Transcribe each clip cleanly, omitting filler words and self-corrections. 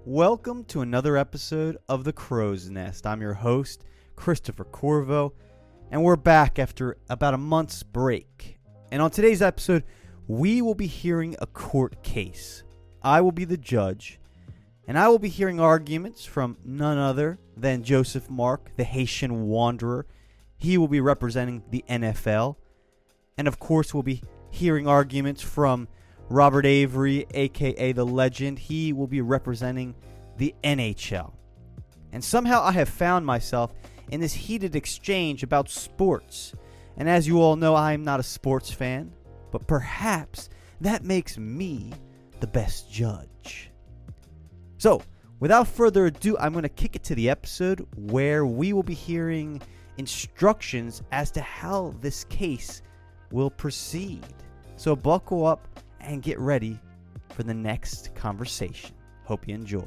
Welcome to another episode of The Crow's Nest. I'm your host, Christopher Corvo, and we're back after about a month's break. And on today's episode, we will be hearing a court case. I will be the judge, and I will be hearing arguments from none other than Joseph Mark, the Haitian Wanderer. He will be representing the NFL. And of course, we'll be hearing arguments from Robert Avery, aka The Legend. He will be representing the NHL. And somehow I have found myself in this heated exchange about sports. And as you all know, I am not a sports fan, but perhaps that makes me the best judge. So, without further ado, I'm going to kick it to the episode where we will be hearing instructions as to how this case will proceed. So buckle up and get ready for the next conversation. Hope you enjoy.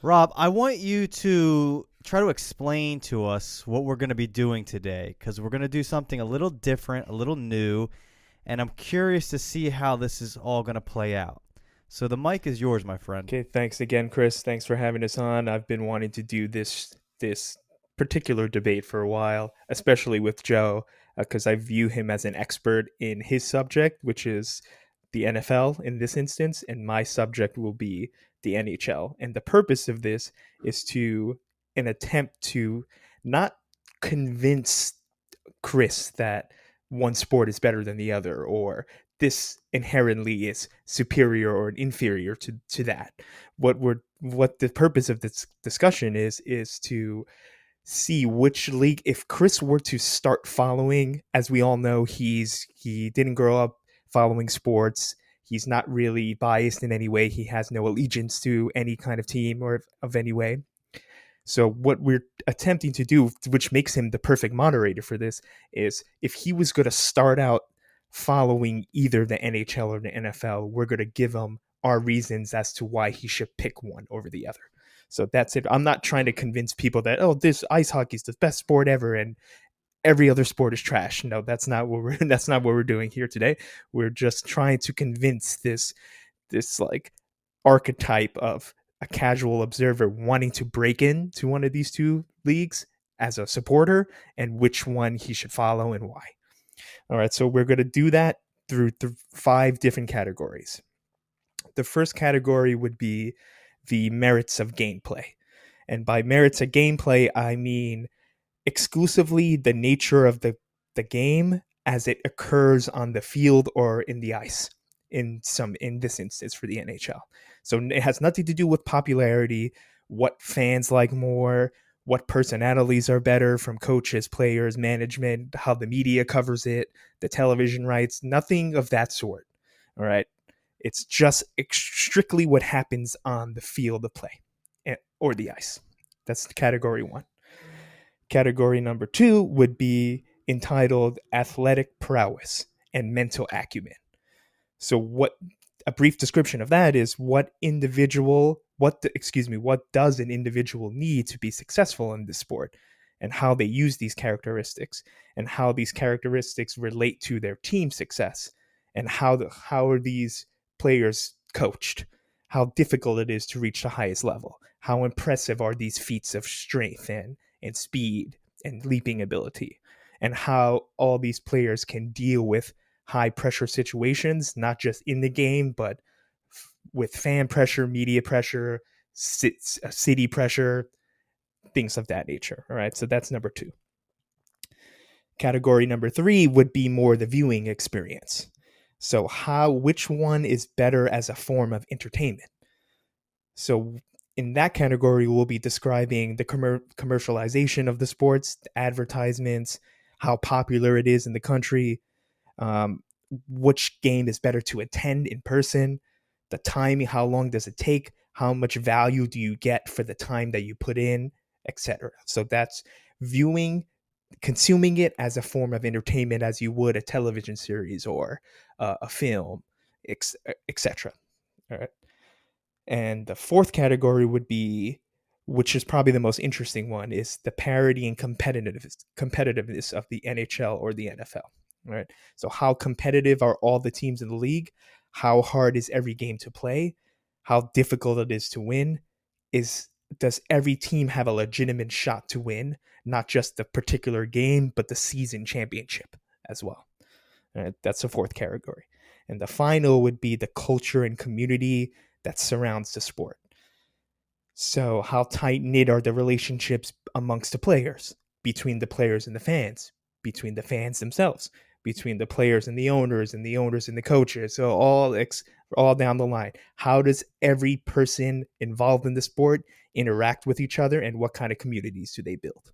Rob, I want you to try to explain to us what we're going to be doing today, because we're going to do something a little different, a little new, and I'm curious to see how this is all going to play out. So the mic is yours, my friend. Okay, thanks again, Chris. Thanks for having us on. I've been wanting to do this particular debate for a while, especially with Joe, because I view him as an expert in his subject, which is the NFL in this instance, and my subject will be the NHL. And the purpose of this is an attempt to not convince Chris that one sport is better than the other, or this inherently is superior or inferior to that. What the purpose of this discussion is to see which league, if Chris were to start following, as we all know, he didn't grow up following sports. He's not really biased in any way. He has no allegiance to any kind of team or of any way. So what we're attempting to do, which makes him the perfect moderator for this, is if he was going to start out following either the NHL or the NFL, we're going to give him our reasons as to why he should pick one over the other. So that's it. I'm not trying to convince people that, oh, this ice hockey is the best sport ever and every other sport is trash. No, that's not what we're doing here today. We're just trying to convince this like archetype of a casual observer wanting to break into one of these two leagues as a supporter, and which one he should follow and why. All right, so we're going to do that through 5 different categories. The first category would be the merits of gameplay. And by merits of gameplay, I mean exclusively the nature of the game as it occurs on the field or in the ice, in this instance for the NHL. So it has nothing to do with popularity, what fans like more, what personalities are better from coaches, players, management, how the media covers it, the television rights, nothing of that sort. All right. It's just strictly what happens on the field of play or the ice. That's category 1. Category number 2 would be entitled athletic prowess and mental acumen. So what a brief description of that is what does an individual need to be successful in this sport, and how they use these characteristics, and how these characteristics relate to their team success, and how are these players coached, how difficult it is to reach the highest level, how impressive are these feats of strength and speed and leaping ability, and how all these players can deal with high pressure situations, not just in the game, but with fan pressure, media pressure, city pressure, things of that nature. All right, so that's number 2. Category number 3 would be more the viewing experience. So which one is better as a form of entertainment? So in that category, we'll be describing the commercialization of the sports, the advertisements, how popular it is in the country, which game is better to attend in person, the timing, how long does it take, how much value do you get for the time that you put in, etc. So that's viewing, consuming it as a form of entertainment, as you would a television series or a film, etc. All right. And the 4th category would be, which is probably the most interesting one, is the parity and competitiveness of the NHL or the NFL. Right. So how competitive are all the teams in the league? how hard is every game to play, how difficult it is to win, does every team have a legitimate shot to win, not just the particular game, but the season championship as well. That's the fourth category. And the final would be the culture and community that surrounds the sport. So how tight-knit are the relationships amongst the players, between the players and the fans, between the fans themselves, between the players and the owners and the owners and the coaches, so all down the line. How does every person involved in the sport interact with each other, and what kind of communities do they build?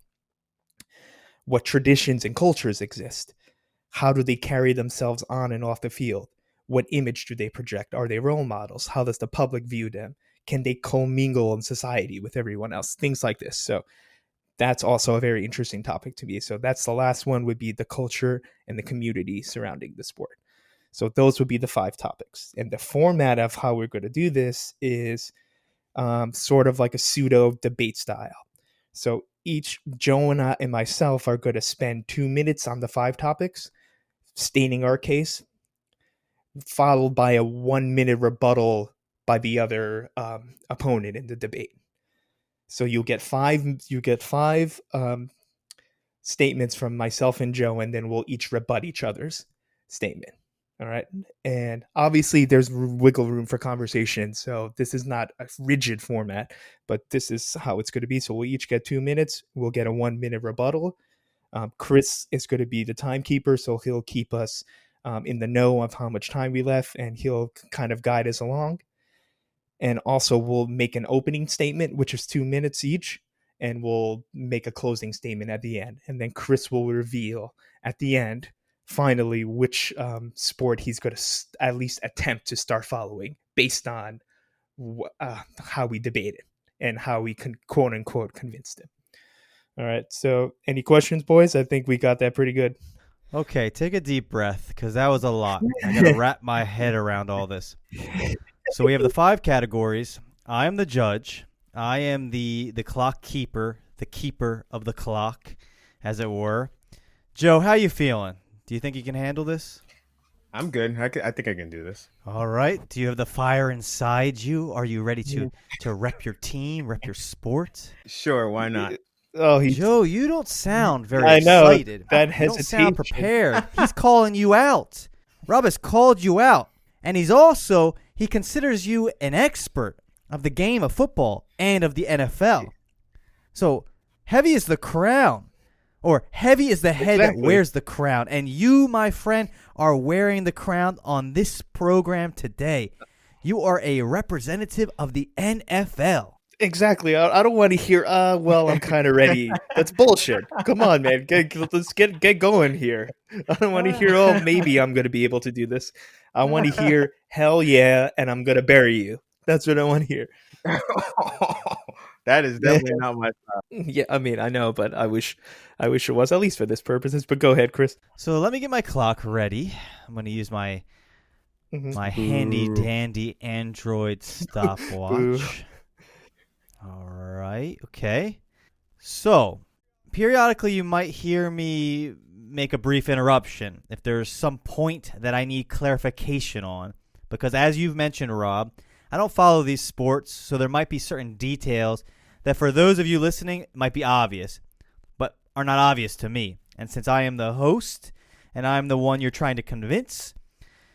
What traditions and cultures exist? How do they carry themselves on and off the field? What image do they project? Are they role models? How does the public view them? Can they commingle in society with everyone else? Things like this. So that's also a very interesting topic to me. So that's the last one, would be the culture and the community surrounding the sport. So those would be the 5 topics. And the format of how we're going to do this is sort of like a pseudo debate style. So each Joe and myself are going to spend 2 minutes on the 5 topics, stating our case, followed by a 1-minute rebuttal by the other opponent in the debate. So you'll get five statements from myself and Joe, and then we'll each rebut each other's statement. All right. And obviously there's wiggle room for conversation. So this is not a rigid format, but this is how it's going to be. So we'll each get 2 minutes. We'll get a 1-minute rebuttal. Chris is going to be the timekeeper, so he'll keep us in the know of how much time we left, and he'll kind of guide us along. And also we'll make an opening statement, which is 2 minutes each, and we'll make a closing statement at the end. And then Chris will reveal at the end, finally, which sport he's going to at least attempt to start following based on how we debated and how we quote unquote convinced him. All right. So any questions, boys? I think we got that pretty good. Okay, take a deep breath, because that was a lot. I got to wrap my head around all this. So we have the 5 categories. I am the judge. I am the clock keeper, the keeper of the clock, as it were. Joe, how you feeling? Do you think you can handle this? I'm good. I think I can do this. All right. Do you have the fire inside you? Are you ready to rep your team, rep your sport? Sure, why not? Joe, you don't sound very I know, excited. that you hesitation. don't sound prepared. He's calling you out. Rob has called you out. And he considers you an expert of the game of football and of the NFL. So heavy is the crown, or heavy is the head that wears the crown. And you, my friend, are wearing the crown on this program today. You are a representative of the NFL. Exactly. I don't want to hear, well, I'm kind of ready. That's bullshit. Come on, man. Let's get going here. I don't want to hear, oh, maybe I'm going to be able to do this. I want to hear, hell yeah, and I'm going to bury you. That's what I want to hear. That is definitely not my style. Yeah, I mean, I know, but I wish it was, at least for this purposes. But go ahead, Chris. So let me get my clock ready. I'm going to use my handy dandy Android stopwatch. All right. Okay. So periodically you might hear me make a brief interruption if there's some point that I need clarification on, because as you've mentioned, Rob, I don't follow these sports, so there might be certain details that for those of you listening might be obvious, but are not obvious to me. And since I am the host and I'm the one you're trying to convince,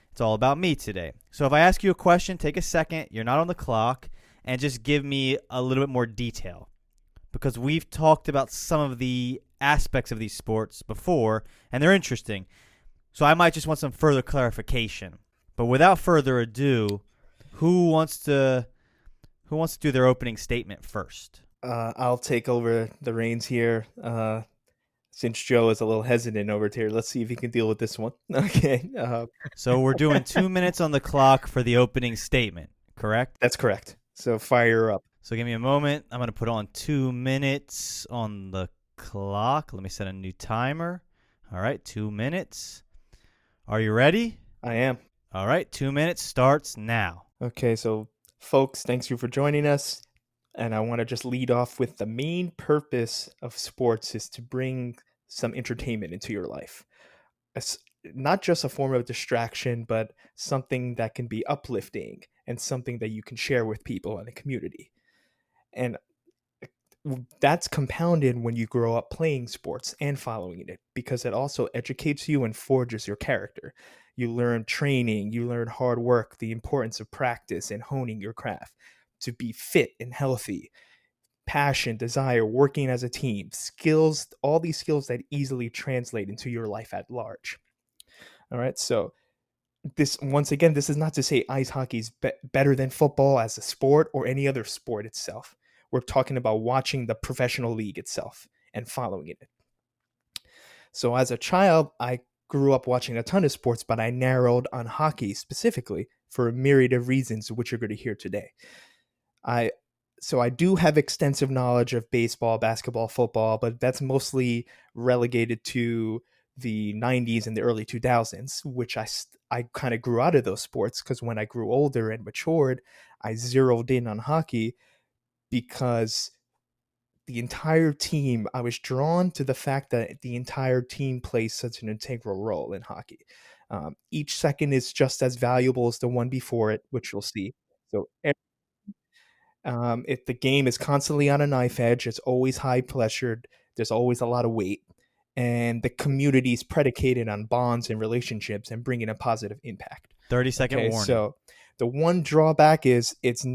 it's all about me today. So if I ask you a question, take a second, you're not on the clock, and just give me a little bit more detail, because we've talked about some of the aspects of these sports before, and they're interesting. So I might just want some further clarification. But without further ado, who wants to do their opening statement first? I'll take over the reins here. Since Joe is a little hesitant over here, let's see if he can deal with this one. Okay. So we're doing 2 minutes on the clock for the opening statement, correct? That's correct. So fire up. So give me a moment. I'm going to put on 2 minutes on the clock. Let me set a new timer. All right, 2 minutes. Are you ready? I am. All right, 2 minutes starts now. Okay, so folks, thanks you for joining us. And I want to just lead off with the main purpose of sports is to bring some entertainment into your life. not just a form of distraction, but something that can be uplifting and something that you can share with people in the community. And that's compounded when you grow up playing sports and following it, because it also educates you and forges your character. You learn training, you learn hard work, the importance of practice and honing your craft to be fit and healthy, passion, desire, working as a team, skills, all these skills that easily translate into your life at large. All right. So, this, once again, this is not to say ice hockey is better than football as a sport or any other sport itself. We're talking about watching the professional league itself and following it. So as a child, I grew up watching a ton of sports, but I narrowed on hockey specifically for a myriad of reasons, which you're going to hear today. So I do have extensive knowledge of baseball, basketball, football, but that's mostly relegated to the 90s and the early 2000s, which I kind of grew out of those sports, because when I grew older and matured, I zeroed in on hockey because the entire team, I was drawn to the fact that the entire team plays such an integral role in hockey. Each second is just as valuable as the one before it, which you'll see. So if the game is constantly on a knife edge, it's always high pressured, there's always a lot of weight, and the community is predicated on bonds and relationships and bringing a positive impact. 30-second warning. So the one drawback is it's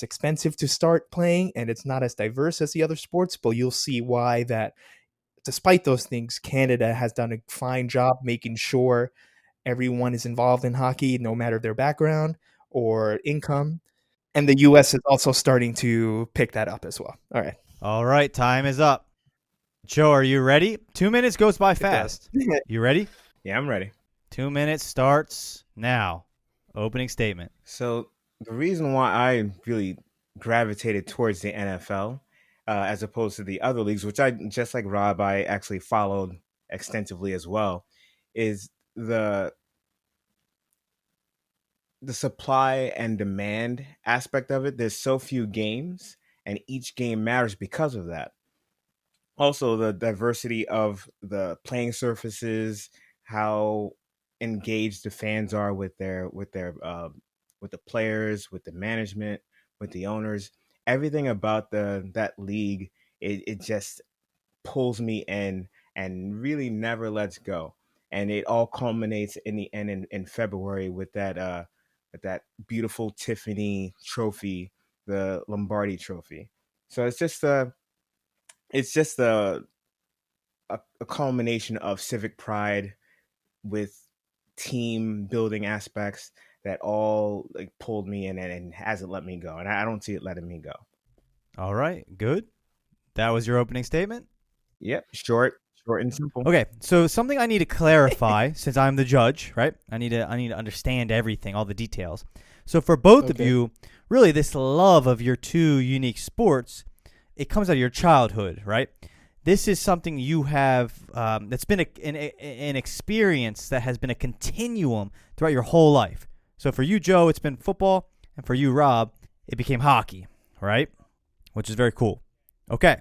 expensive to start playing, and it's not as diverse as the other sports, but you'll see why that despite those things, Canada has done a fine job making sure everyone is involved in hockey, no matter their background or income. And the U.S. is also starting to pick that up as well. All right. All right, time is up. Joe, are you ready? 2 minutes goes by fast. You ready? Yeah, I'm ready. 2 minutes starts now. Opening statement. So the reason why I really gravitated towards the NFL as opposed to the other leagues, which I, just like Rob, I actually followed extensively as well, is the supply and demand aspect of it. There's so few games, and each game matters because of that. Also, the diversity of the playing surfaces, how engaged the fans are with the players, with the management, with the owners. Everything about that league, it just pulls me in and really never lets go. And it all culminates in the end in February with that beautiful Tiffany trophy, the Lombardi trophy. So it's just a culmination of civic pride with team building aspects that all like pulled me in and hasn't let me go, and I don't see it letting me go. All right, good. That was your opening statement? Yep, short and simple. Okay, so something I need to clarify since I'm the judge, right? I need to understand everything, all the details. So for both of you, really this love of your two unique sports, it comes out of your childhood, right? This is something you have that's been an experience that has been a continuum throughout your whole life. So for you, Joe, it's been football, and for you, Rob, it became hockey, right? Which is very cool. Okay.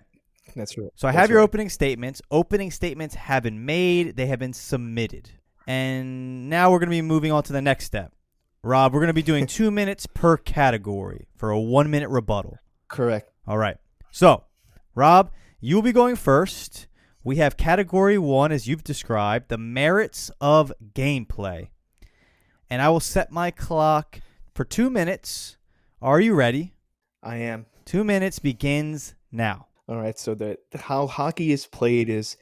That's right. So I have your opening statements. Opening statements have been made. They have been submitted. And now we're going to be moving on to the next step. Rob, we're going to be doing 2 minutes per category for a 1 minute rebuttal. Correct. All right. So, Rob, you'll be going first. We have category 1, as you've described, the merits of gameplay. And I will set my clock for 2 minutes. Are you ready? I am. 2 minutes begins now. All right, so how hockey is played is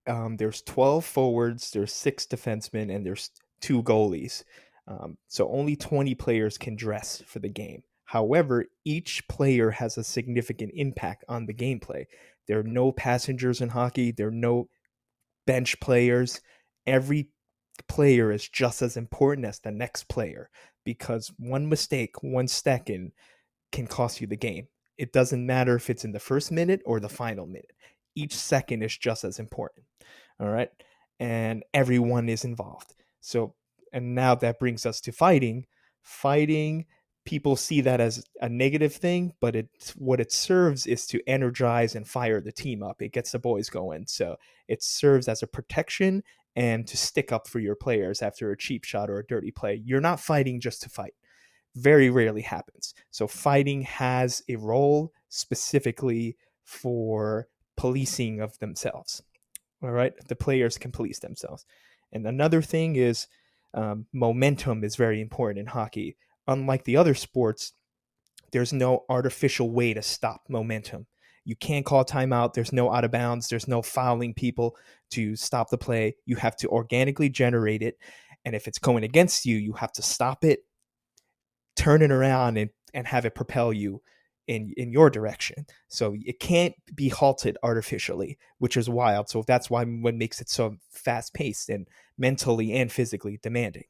there's 12 forwards, there's 6 defensemen, and there's 2 goalies. So only 20 players can dress for the game. However, each player has a significant impact on the gameplay. There are no passengers in hockey. There are no bench players. Every player is just as important as the next player, because one mistake, 1 second, can cost you the game. It doesn't matter if it's in the first minute or the final minute. Each second is just as important. All right. And everyone is involved. So, and now that brings us to fighting. Fighting, people see that as a negative thing, but what it serves is to energize and fire the team up. It gets the boys going. So it serves as a protection and to stick up for your players after a cheap shot or a dirty play. You're not fighting just to fight. Very rarely happens. So fighting has a role specifically for policing of themselves. All right, the players can police themselves. And another thing is momentum is very important in hockey. Unlike the other sports, there's no artificial way to stop momentum. You can't call timeout. There's no out of bounds. There's no fouling people to stop the play. You have to organically generate it. And if it's going against you, you have to stop it, turn it around, and have it propel you in your direction. So it can't be halted artificially, which is wild. So that's why what makes it so fast paced and mentally and physically demanding.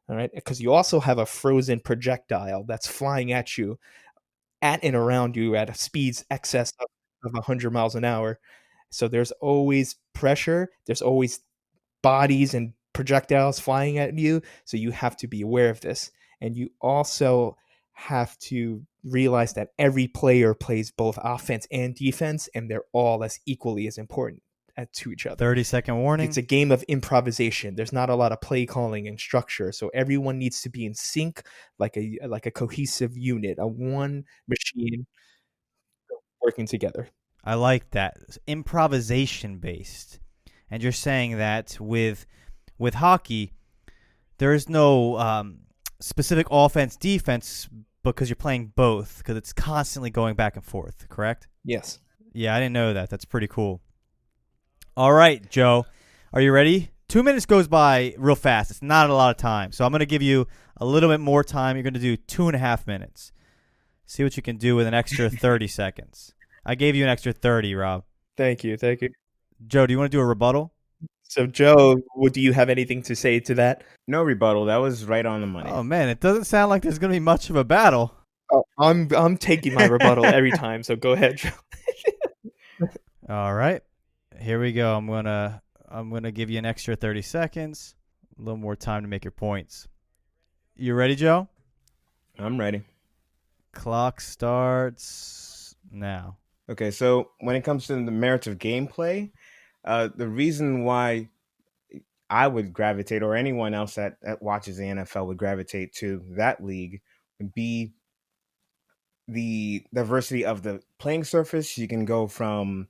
All right. Because you also have a frozen projectile that's flying at you, at and around you at a speeds excess of 100 miles an hour. So there's always pressure. There's always bodies and projectiles flying at you. So you have to be aware of this. And you also have to realize that every player plays both offense and defense, and they're all as equally as important to each other. 30-second warning. It's a game of improvisation. There's not a lot of play calling and structure, so everyone needs to be in sync, like a cohesive unit, a one machine working together. I like that. Improvisation based. And you're saying that with hockey, there is no specific offense defense because you're playing both, because it's constantly going back and forth, correct? Yes. Yeah, I didn't know that. That's pretty cool. All right, Joe, are you ready? 2 minutes goes by real fast. It's not a lot of time. So I'm going to give you a little bit more time. You're going to do 2.5 minutes. See what you can do with an extra 30 seconds. I gave you an extra 30, Rob. Thank you. Joe, do you want to do a rebuttal? So, Joe, do you have anything to say to that? No rebuttal. That was right on the money. Oh, man, it doesn't sound like there's going to be much of a battle. Oh, I'm taking my rebuttal every time, so go ahead, Joe. All right. Here we go. I'm gonna give you an extra 30 seconds. A little more time to make your points. You ready, Joe? I'm ready. Clock starts now. Okay, so when it comes to the merits of gameplay, the reason why I would gravitate, or anyone else that watches the NFL would gravitate to that league, would be the diversity of the playing surface. You can go from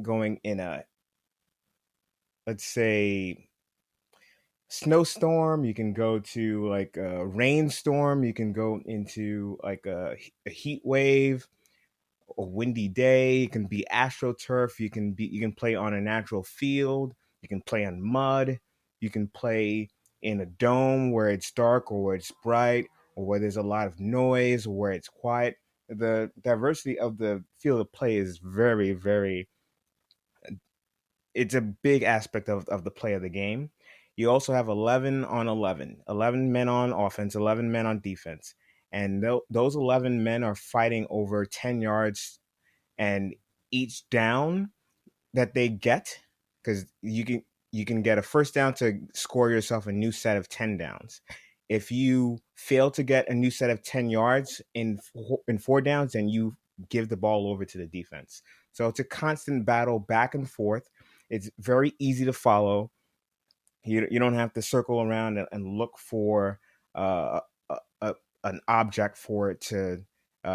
going in a, let's say, snowstorm. You can go to like a rainstorm. You can go into like a heat wave, a windy day. It can be astroturf. You can play on a natural field. You can play on mud. You can play in a dome where it's dark or where it's bright or where there's a lot of noise or where it's quiet. The diversity of the field of play is very, very, it's a big aspect of the play of the game. You also have 11 on 11 men on offense, 11 men on defense. And those 11 men are fighting over 10 yards, and each down that they get, because you can get a first down to score yourself a new set of 10 downs. If you fail to get a new set of 10 yards in 4 downs, then you give the ball over to the defense. So it's a constant battle back and forth. It's very easy to follow. You don't have to circle around and look for an object for it to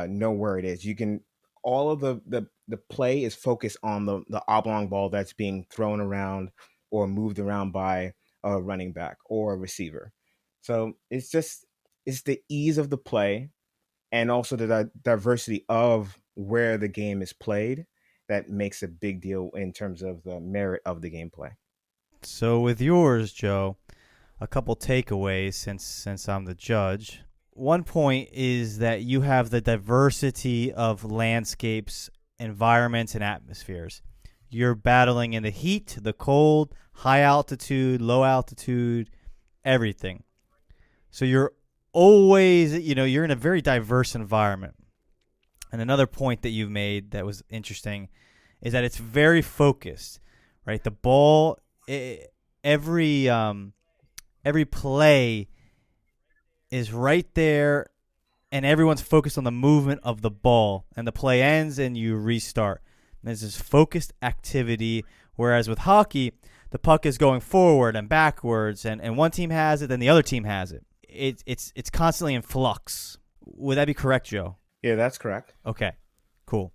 know where it is. You can, all of the play is focused on the oblong ball that's being thrown around or moved around by a running back or a receiver. So it's the ease of the play and also the diversity of where the game is played that makes a big deal in terms of the merit of the gameplay. So with yours, Joe, a couple takeaways since I'm the judge. One point is that you have the diversity of landscapes, environments, and atmospheres. You're battling in the heat, the cold, high altitude, low altitude, everything. So you're always, you're in a very diverse environment. And another point that you've made that was interesting is that it's very focused, right? The ball, every play is right there, and everyone's focused on the movement of the ball, and the play ends and you restart. And there's this focused activity, whereas with hockey, the puck is going forward and backwards, and one team has it, then the other team has it. It's constantly in flux. Would that be correct, Joe? Yeah, that's correct. Okay, cool.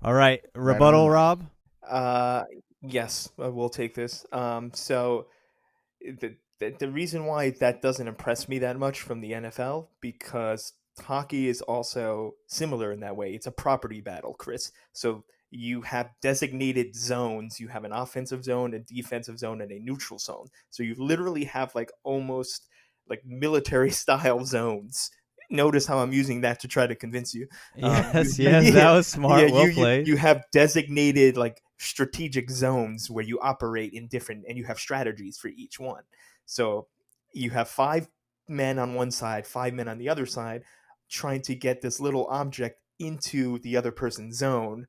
All right, Right rebuttal, on. Rob. Yes, we'll take this. So the reason why that doesn't impress me that much from the NFL, because hockey is also similar in that way. It's a property battle, Chris. So you have designated zones. You have an offensive zone, a defensive zone, and a neutral zone. So you literally have like almost like military style zones. Notice how I'm using that to try to convince you. Yes, that was smart. Well played. You have designated like strategic zones where you operate in different, and you have strategies for each one. So you have 5 men on one side, 5 men on the other side, trying to get this little object into the other person's zone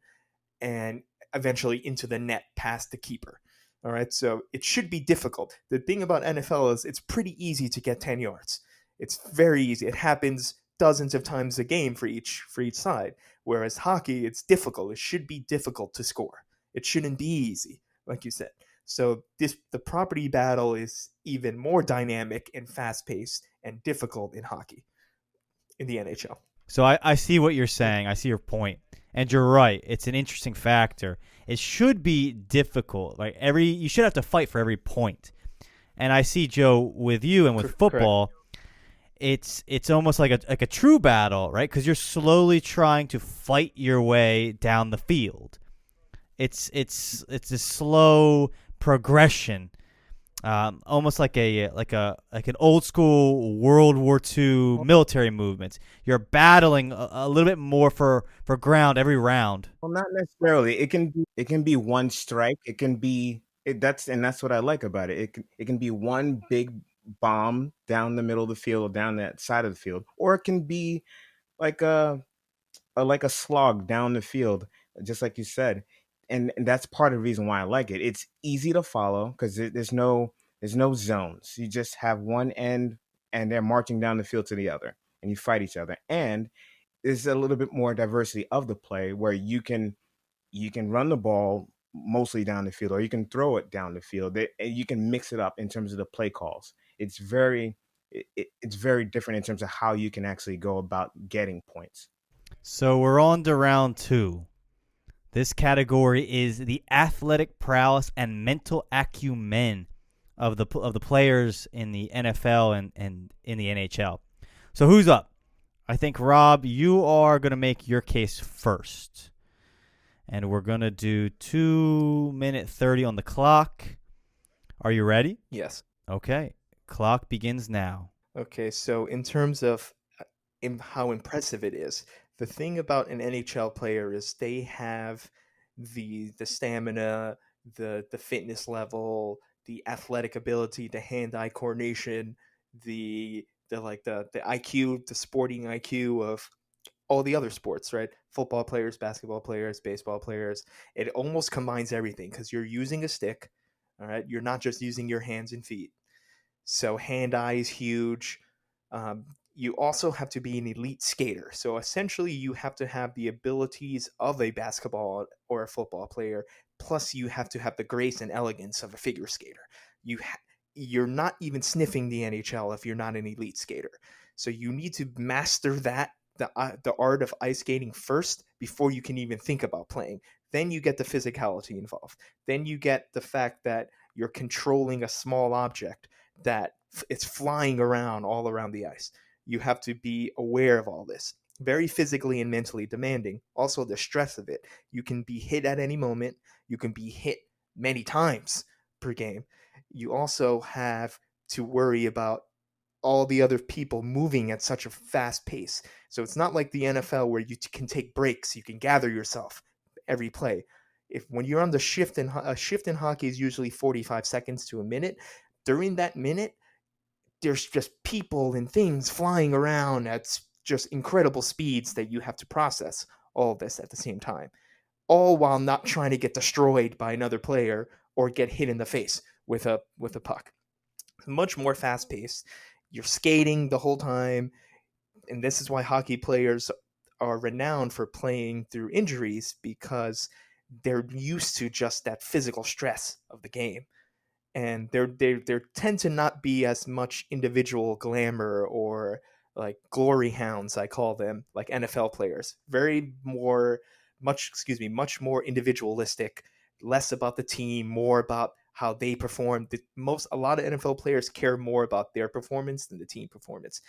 and eventually into the net past the keeper. All right, so it should be difficult. The thing about NFL is it's pretty easy to get 10 yards. It's very easy. It happens dozens of times a game for each side. Whereas hockey, it's difficult. It should be difficult to score. It shouldn't be easy, like you said. So the property battle is even more dynamic and fast-paced and difficult in hockey, in the NHL. So I see what you're saying. I see your point. And you're right. It's an interesting factor. It should be difficult. Like you should have to fight for every point. And I see, Joe, with you and with football, it's almost like a true battle, right? Because you're slowly trying to fight your way down the field. It's a slow progression, almost like an old school World War II military movement. You're battling a little bit more for ground every round. Well, not necessarily. It can be one strike. It can be that's what I like about it. It can be one big bomb down the middle of the field or down that side of the field, or it can be like a slog down the field, just like you said. And that's part of the reason why I like it. It's easy to follow because there's no zones. You just have one end, and they're marching down the field to the other, and you fight each other. And there's a little bit more diversity of the play where you can run the ball mostly down the field, or you can throw it down the field. And you can mix it up in terms of the play calls. It's very different in terms of how you can actually go about getting points. So we're on to round 2. This category is the athletic prowess and mental acumen of the players in the NFL and in the NHL. So who's up? I think, Rob, you are going to make your case first. And we're going to do 2:30 on the clock. Are you ready? Yes. Okay. Clock begins now. Okay, so in terms of how impressive it is, the thing about an NHL player is they have the stamina, the fitness level, the athletic ability, the hand-eye coordination, the IQ, the sporting IQ of all the other sports, right? Football players, basketball players, baseball players. It almost combines everything because you're using a stick, all right? You're not just using your hands and feet. So hand-eye is huge. You also have to be an elite skater. So essentially, you have to have the abilities of a basketball or a football player. Plus, you have to have the grace and elegance of a figure skater. You're not even sniffing the NHL if you're not an elite skater. So you need to master that, the art of ice skating first before you can even think about playing. Then you get the physicality involved. Then you get the fact that you're controlling a small object that it's flying around all around the ice. You have to be aware of all this. Very physically and mentally demanding. Also, the stress of it. You can be hit at any moment. You can be hit many times per game. You also have to worry about all the other people moving at such a fast pace. So it's not like the NFL where you can take breaks. You can gather yourself every play. When you're on the shift, a shift in hockey is usually 45 seconds to a minute. During that minute, there's just people and things flying around at just incredible speeds that you have to process all of this at the same time, all while not trying to get destroyed by another player or get hit in the face with a puck. Much more fast-paced. You're skating the whole time, and this is why hockey players are renowned for playing through injuries, because they're used to just that physical stress of the game. and there tend to not be as much individual glamour or like glory hounds, I call them, like NFL players. Much more individualistic, less about the team, more about how they perform. A lot of NFL players care more about their performance than the team performance,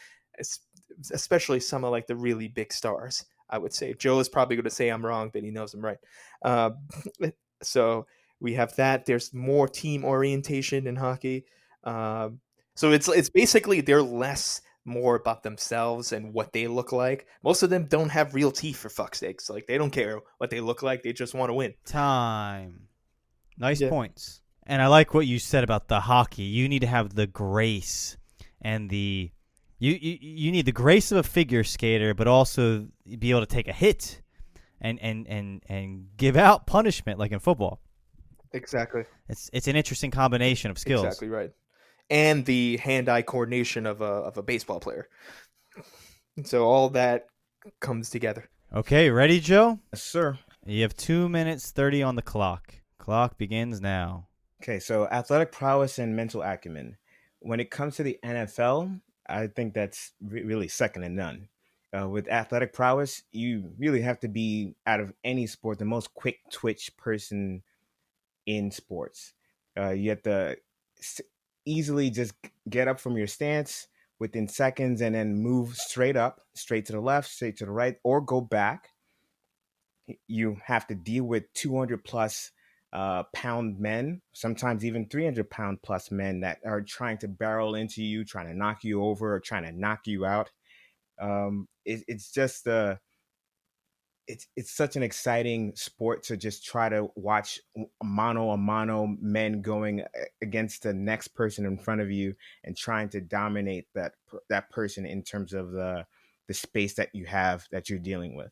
especially some of like the really big stars. I would say Joe is probably going to say I'm wrong, but he knows I'm right. Uh, so we have that. There's more team orientation in hockey. So it's basically they're less more about themselves and what they look like. Most of them don't have real teeth, for fuck's sakes. Like they don't care what they look like. They just want to win. Time. Nice Yeah. points. And I like what you said about the hockey. You need to have the grace and the you need the grace of a figure skater, but also be able to take a hit and give out punishment like in football. Exactly. It's an interesting combination of skills. Exactly right. And the hand-eye coordination of a baseball player. So all that comes together. Okay, ready, Joe? Yes, sir. You have 2 minutes 30 on the clock. Clock begins now. Okay, so athletic prowess and mental acumen. When it comes to the NFL, I think that's really second to none. With athletic prowess, you really have to be, out of any sport, the most quick twitch person in sports. You have to easily just get up from your stance within seconds and then move straight up, straight to the left, straight to the right, or go back. You have to deal with 200 plus pound men, sometimes even 300-pound plus men that are trying to barrel into you, trying to knock you over or trying to knock you out. It's just it's such an exciting sport to just try to watch mano a mano men going against the next person in front of you and trying to dominate that person in terms of the space that you have that you're dealing with.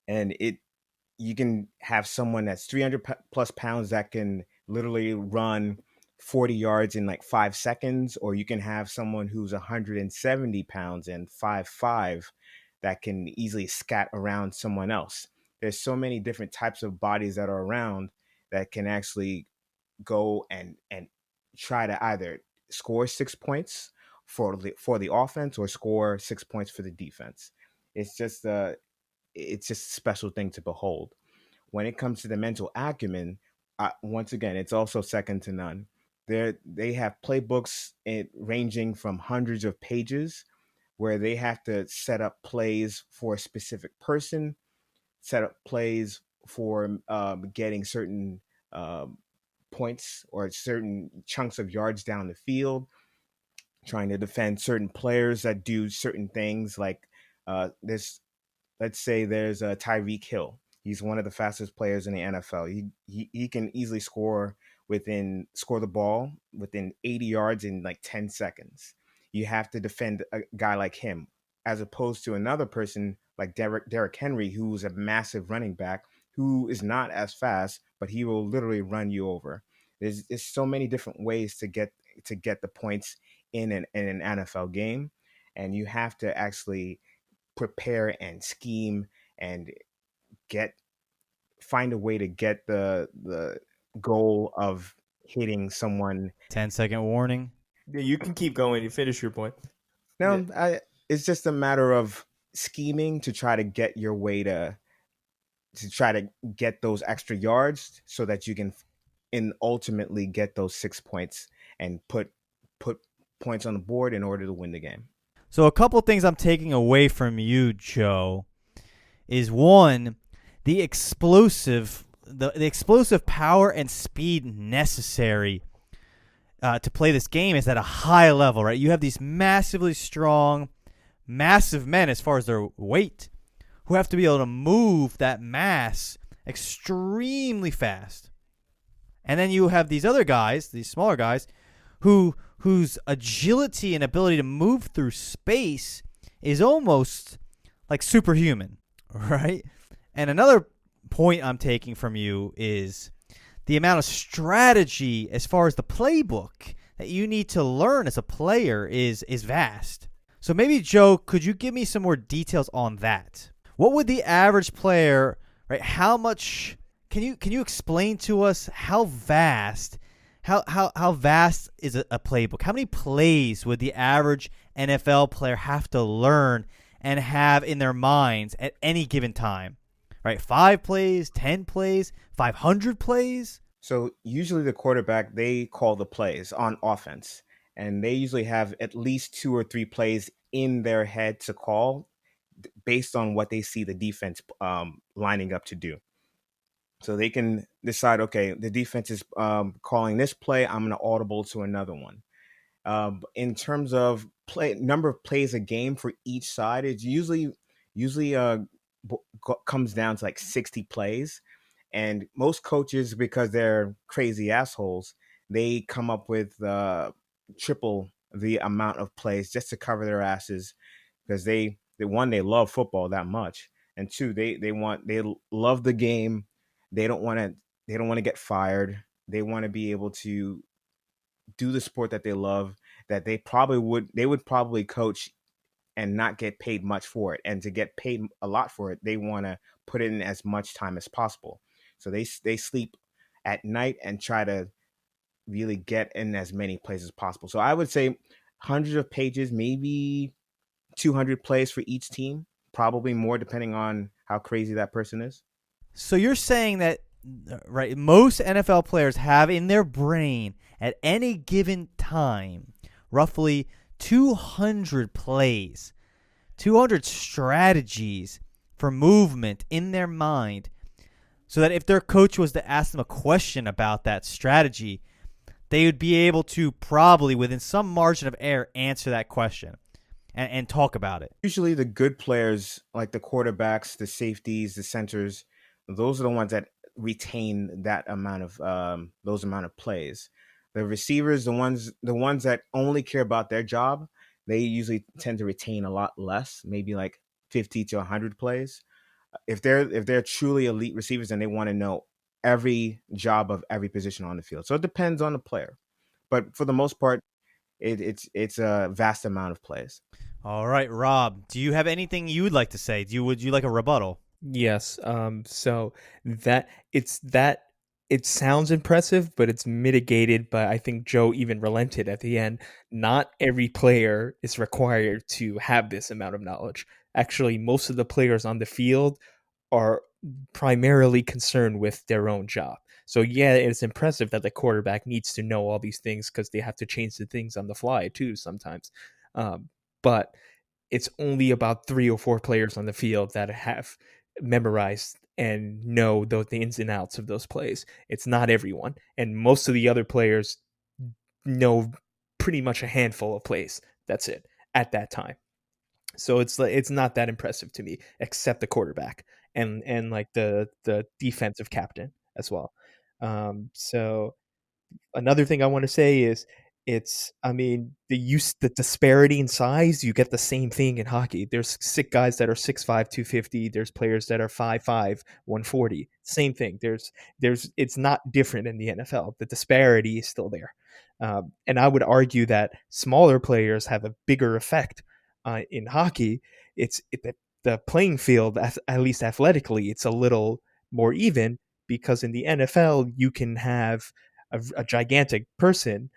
And you can have someone that's 300 plus pounds that can literally run 40 yards in like 5 seconds, or you can have someone who's 170 pounds and 5'5" that can easily scat around someone else. There's so many different types of bodies that are around that can actually go and try to either score 6 points for the offense or score 6 points for the defense. It's just a special thing to behold. When it comes to the mental acumen, once again, it's also second to none. They have playbooks ranging from hundreds of pages where they have to set up plays for a specific person, set up plays for getting certain points or certain chunks of yards down the field, trying to defend certain players that do certain things. Like this, let's say there's a Tyreek Hill. He's one of the fastest players in the NFL. He can easily score the ball within 80 yards in like 10 seconds. You have to defend a guy like him, as opposed to another person like Derrick Henry, who's a massive running back who is not as fast, but he will literally run you over. There's so many different ways to get the points in an NFL game, and you have to actually prepare and scheme and find a way to get the goal of hitting someone. 10-second warning. Yeah, you can keep going. You finish your point. No, it's just a matter of scheming to try to get your way to try to get those extra yards so that you can ultimately get those 6 points and put points on the board in order to win the game. So a couple things I'm taking away from you, Joe, is one, the explosive power and speed necessary to play this game is at a high level, right? You have these massively strong, massive men as far as their weight, who have to be able to move that mass extremely fast. And then you have these other guys, these smaller guys, whose agility and ability to move through space is almost like superhuman, right? And another point I'm taking from you is the amount of strategy as far as the playbook that you need to learn as a player is vast. So maybe, Joe, could you give me some more details on that? What would the average player, right? How much can you explain to us how vast how vast is a playbook? How many plays would the average NFL player have to learn and have in their minds at any given time? Right, 5 plays, 10 plays, 500 plays. So usually the quarterback, they call the plays on offense, and they usually have at least 2 or 3 plays in their head to call based on what they see the defense lining up to do. So they can decide, okay, the defense is calling this play, I'm going to audible to another one. In terms of number of plays a game for each side, it's usually comes down to like 60 plays. And most coaches, because they're crazy assholes, they come up with triple the amount of plays just to cover their asses, because they love football that much, and two, they love the game. They don't want to get fired. They want to be able to do the sport that they love, that they would probably coach and not get paid much for it. And to get paid a lot for it, they want to put in as much time as possible. So they sleep at night and try to really get in as many plays as possible. So I would say hundreds of pages, maybe 200 plays for each team, probably more depending on how crazy that person is. So you're saying that, right, most NFL players have in their brain at any given time roughly 200 plays, 200 strategies for movement in their mind, so that if their coach was to ask them a question about that strategy, they would be able to probably, within some margin of error, answer that question and talk about it. Usually the good players, like the quarterbacks, the safeties, the centers, those are the ones that retain that amount of those amount of plays. The receivers, the ones that only care about their job, they usually tend to retain a lot less, maybe like 50 to 100 plays. If they're truly elite receivers, and they want to know every job of every position on the field. So it depends on the player, but for the most part, it's a vast amount of plays. All right, Rob, do you have anything you would like to say? Would you like a rebuttal? Yes. So it sounds impressive, but it's mitigated. But I think Joe even relented at the end. Not every player is required to have this amount of knowledge. Actually, most of the players on the field are primarily concerned with their own job. So yeah, it's impressive that the quarterback needs to know all these things, because they have to change the things on the fly too sometimes. But it's only about 3 or 4 players on the field that have memorized and know the ins and outs of those plays. It's not everyone, and most of the other players know pretty much a handful of plays. That's it at that time. So it's not that impressive to me, except the quarterback and like the defensive captain as well. So another thing I want to say is the disparity in size, you get the same thing in hockey. There's sick guys that are 6'5", 250. There's players that are 5'5", 140. Same thing. It's not different in the NFL. The disparity is still there. And I would argue that smaller players have a bigger effect in hockey. The playing field, at least athletically, it's a little more even, because in the NFL you can have a gigantic person,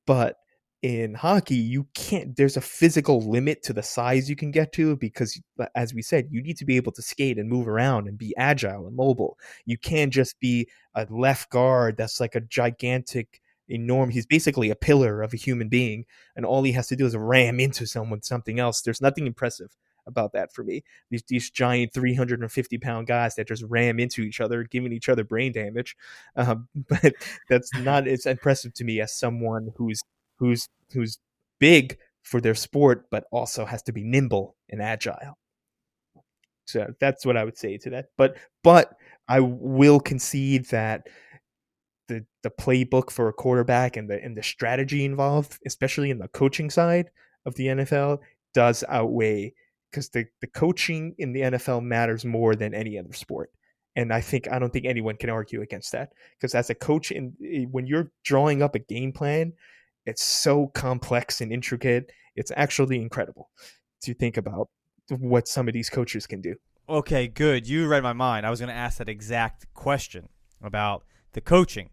but in hockey you can't. There's a physical limit to the size you can get to, because as we said, you need to be able to skate and move around and be agile and mobile. You can't just be a left guard that's like a gigantic enormous. He's basically a pillar of a human being, and all he has to do is ram into something else. There's nothing impressive about that for me. These giant 350-pound guys that just ram into each other, giving each other brain damage. But that's not as impressive to me as someone who's big for their sport, but also has to be nimble and agile. So that's what I would say to that. But I will concede that the playbook for a quarterback and the strategy involved, especially in the coaching side of the NFL, does outweigh, because the coaching in the NFL matters more than any other sport. And I don't think anyone can argue against that, because as a coach, when you're drawing up a game plan, it's so complex and intricate. It's actually incredible to think about what some of these coaches can do. Okay, good. You read my mind. I was going to ask that exact question about the coaching.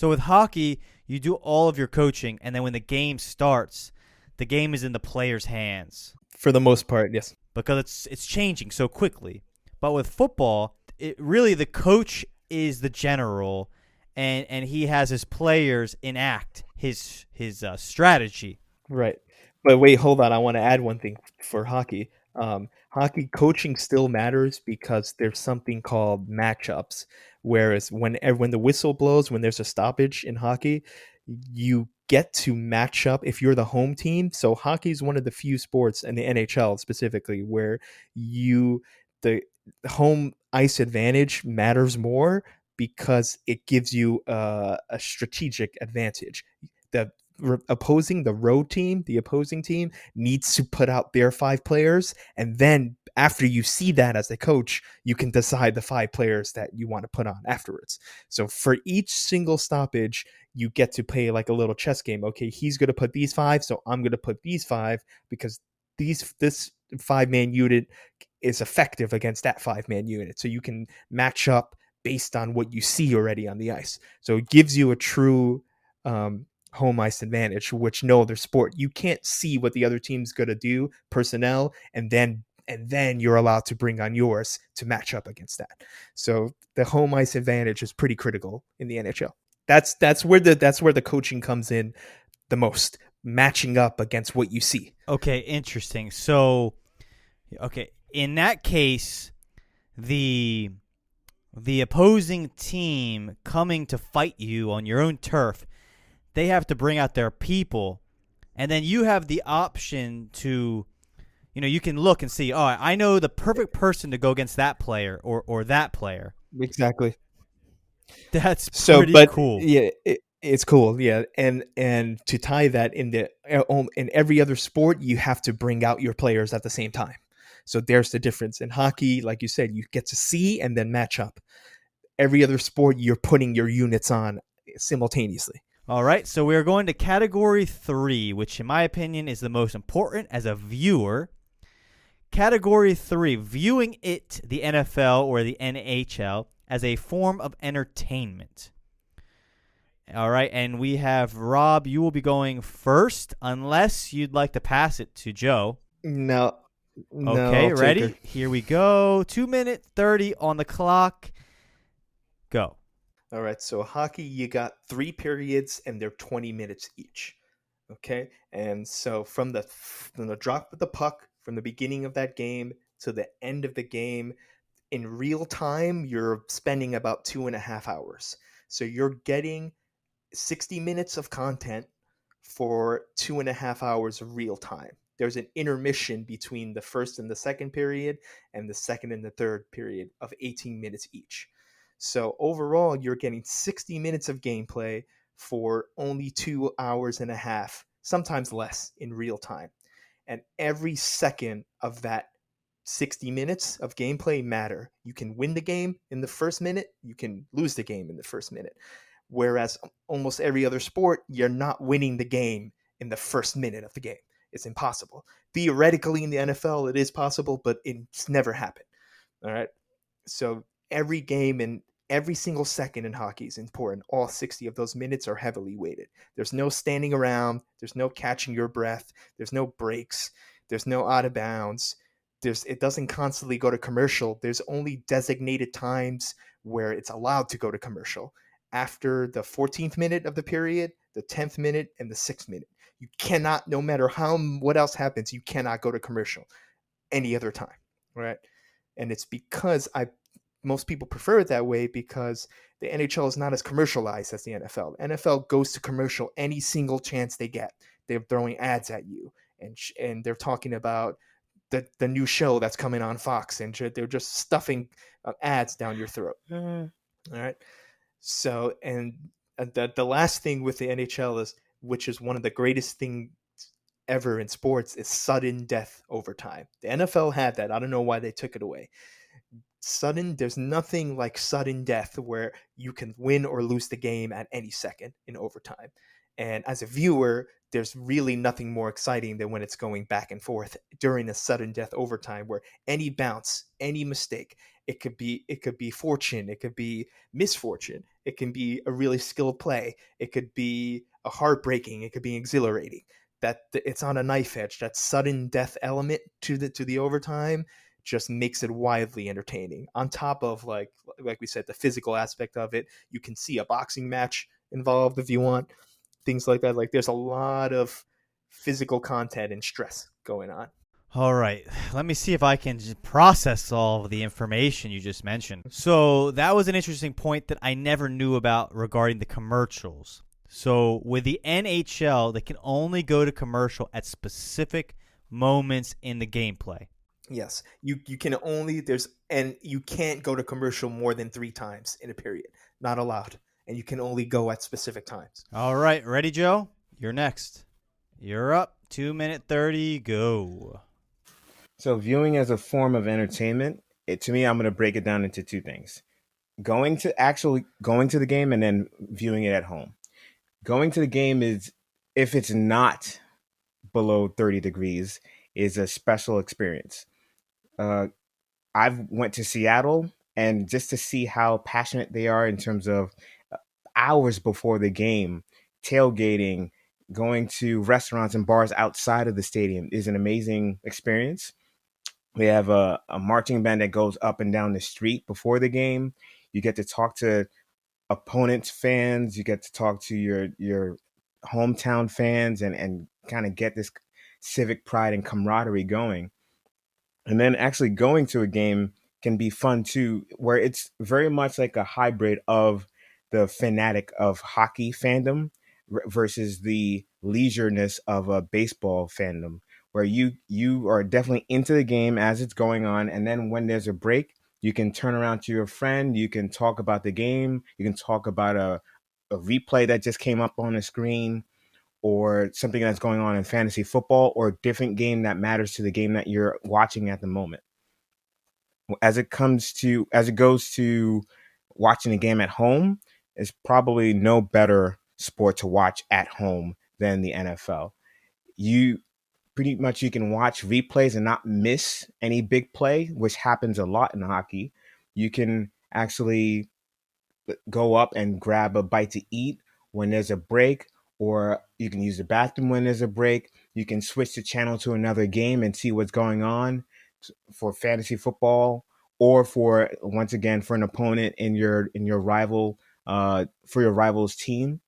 So with hockey, you do all of your coaching, and then when the game starts, the game is in the player's hands For the most part, yes. because it's changing so quickly. But with football, it really the coach is the general, and he has his players enact his strategy. Right. But wait, hold on. I want to add one thing for hockey. Hockey coaching still matters because there's something called matchups. Whereas when the whistle blows, when there's a stoppage in hockey, you get to match up if you're the home team. So hockey is one of the few sports in the NHL specifically where the home ice advantage matters more because it gives you a strategic advantage. The the opposing team needs to put out their 5 players, and then after you see that as a coach, you can decide the 5 players that you want to put on afterwards. So for each single stoppage, you get to play like a little chess game. Okay, he's going to put these 5, so I'm going to put these 5 because this 5-man unit is effective against that 5-man unit. So you can match up based on what you see already on the ice. So it gives you a true home ice advantage, which no other sport you can't see what the other team's going to do personnel, and then you're allowed to bring on yours to match up against that. So the home ice advantage is pretty critical in the NHL. That's where the coaching comes in the most, matching up against what you see. Okay, interesting. So, okay, in that case, the opposing team coming to fight you on your own turf, they have to bring out their people, and then you have the option to, you can look and see, oh, I know the perfect person to go against that player or that player. Exactly. That's So, pretty but cool. yeah, it's cool. Yeah, and to tie that in every other sport, you have to bring out your players at the same time. So there's the difference. In hockey, like you said, you get to see and then match up. Every other sport, you're putting your units on simultaneously. All right, so we're going to category 3, which in my opinion is the most important as a viewer. Category 3, viewing the NFL or the NHL, as a form of entertainment. All right, and we have Rob, you will be going first, unless you'd like to pass it to Joe. No, Okay, I'll take ready? her. Here we go. 2-minute 30 on the clock. Go. All right, so hockey, you got 3 periods and they're 20 minutes each. Okay, and so from the drop of the puck, from the beginning of that game to the end of the game, in real time, you're spending about 2.5 hours. So you're getting 60 minutes of content for 2.5 hours of real time. There's an intermission between the first and the second period and the second and the third period of 18 minutes each. So overall, you're getting 60 minutes of gameplay for only 2 hours and a half, sometimes less in real time. And every second of that 60 minutes of gameplay matter. You can win the game in the first minute, you can lose the game in the first minute. Whereas almost every other sport, you're not winning the game in the first minute of the game. It's impossible. Theoretically, in the NFL, it is possible, but it's never happened. All right. So every game and every single second in hockey is important. All 60 of those minutes are heavily weighted. There's no standing around. There's no catching your breath. There's no breaks. There's no out of bounds. It doesn't constantly go to commercial. There's only designated times where it's allowed to go to commercial. After the 14th minute of the period, the 10th minute, and the 6th minute. You cannot, no matter what else happens, you cannot go to commercial any other time, right? And it's because most people prefer it that way because the NHL is not as commercialized as the NFL. NFL goes to commercial any single chance they get. They're throwing ads at you, and they're talking about the new show that's coming on Fox, and they're just stuffing ads down your throat. All right. So, and the last thing with the NHL is, which is one of the greatest things ever in sports, is sudden death overtime. The NFL had that. I don't know why they took it away. There's nothing like sudden death where you can win or lose the game at any second in overtime. And as a viewer, there's really nothing more exciting than when it's going back and forth during a sudden death overtime, where any bounce, any mistake, it could be fortune, it could be misfortune, It can be a really skilled play. It could be a heartbreaking. It could be exhilarating. That it's on a knife edge. That sudden death element to the overtime just makes it wildly entertaining. On top of like we said, the physical aspect of it, you can see a boxing match involved if you want, things like that. Like there's a lot of physical content and stress going on. All right, let me see if I can just process all of the information you just mentioned. So that was an interesting point that I never knew about regarding the commercials. So with the NHL, they can only go to commercial at specific moments in the gameplay. Yes, you can only you can't go to commercial more than 3 times in a period. Not allowed, and you can only go at specific times. All right, ready, Joe? You're next. You're up. 2 minute 30. Go. So viewing as a form of entertainment, to me, I'm going to break it down into 2 things: going to the game and then viewing it at home. Going to the game is, if it's not below 30 degrees, is a special experience. I've went to Seattle, and just to see how passionate they are in terms of hours before the game, tailgating, going to restaurants and bars outside of the stadium is an amazing experience. We have a marching band that goes up and down the street before the game. You get to talk to opponents' fans. You get to talk to your hometown fans and kind of get this civic pride and camaraderie going. And then actually going to a game can be fun too, where it's very much like a hybrid of the fanatic of hockey fandom versus the leisureness of a baseball fandom, where you are definitely into the game as it's going on, and then when there's a break, you can turn around to your friend, you can talk about the game, you can talk about a replay that just came up on the screen, or something that's going on in fantasy football, or a different game that matters to the game that you're watching at the moment. As it goes to watching a game at home, it's probably no better sport to watch at home than the NFL. You can watch replays and not miss any big play, which happens a lot in hockey. You can actually go up and grab a bite to eat when there's a break, or you can use the bathroom when there's a break. You can switch the channel to another game and see what's going on for fantasy football, or for, once again, for an opponent in your rival, for your rival's team.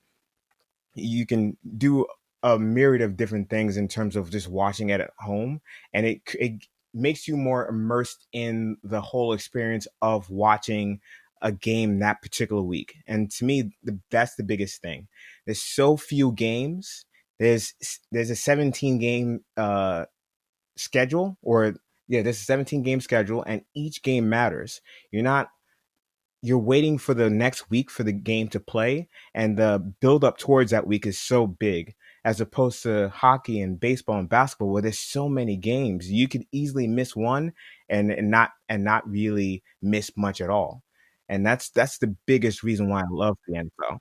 You can do a myriad of different things in terms of just watching it at home, and it makes you more immersed in the whole experience of watching a game that particular week. And to me, that's the biggest thing. There's so few games. There's a 17 game schedule, there's a 17 game schedule, and each game matters. You're waiting for the next week for the game to play, and the build up towards that week is so big, as opposed to hockey and baseball and basketball, where there's so many games. You could easily miss one and not really miss much at all. And that's the biggest reason why I love the NFL.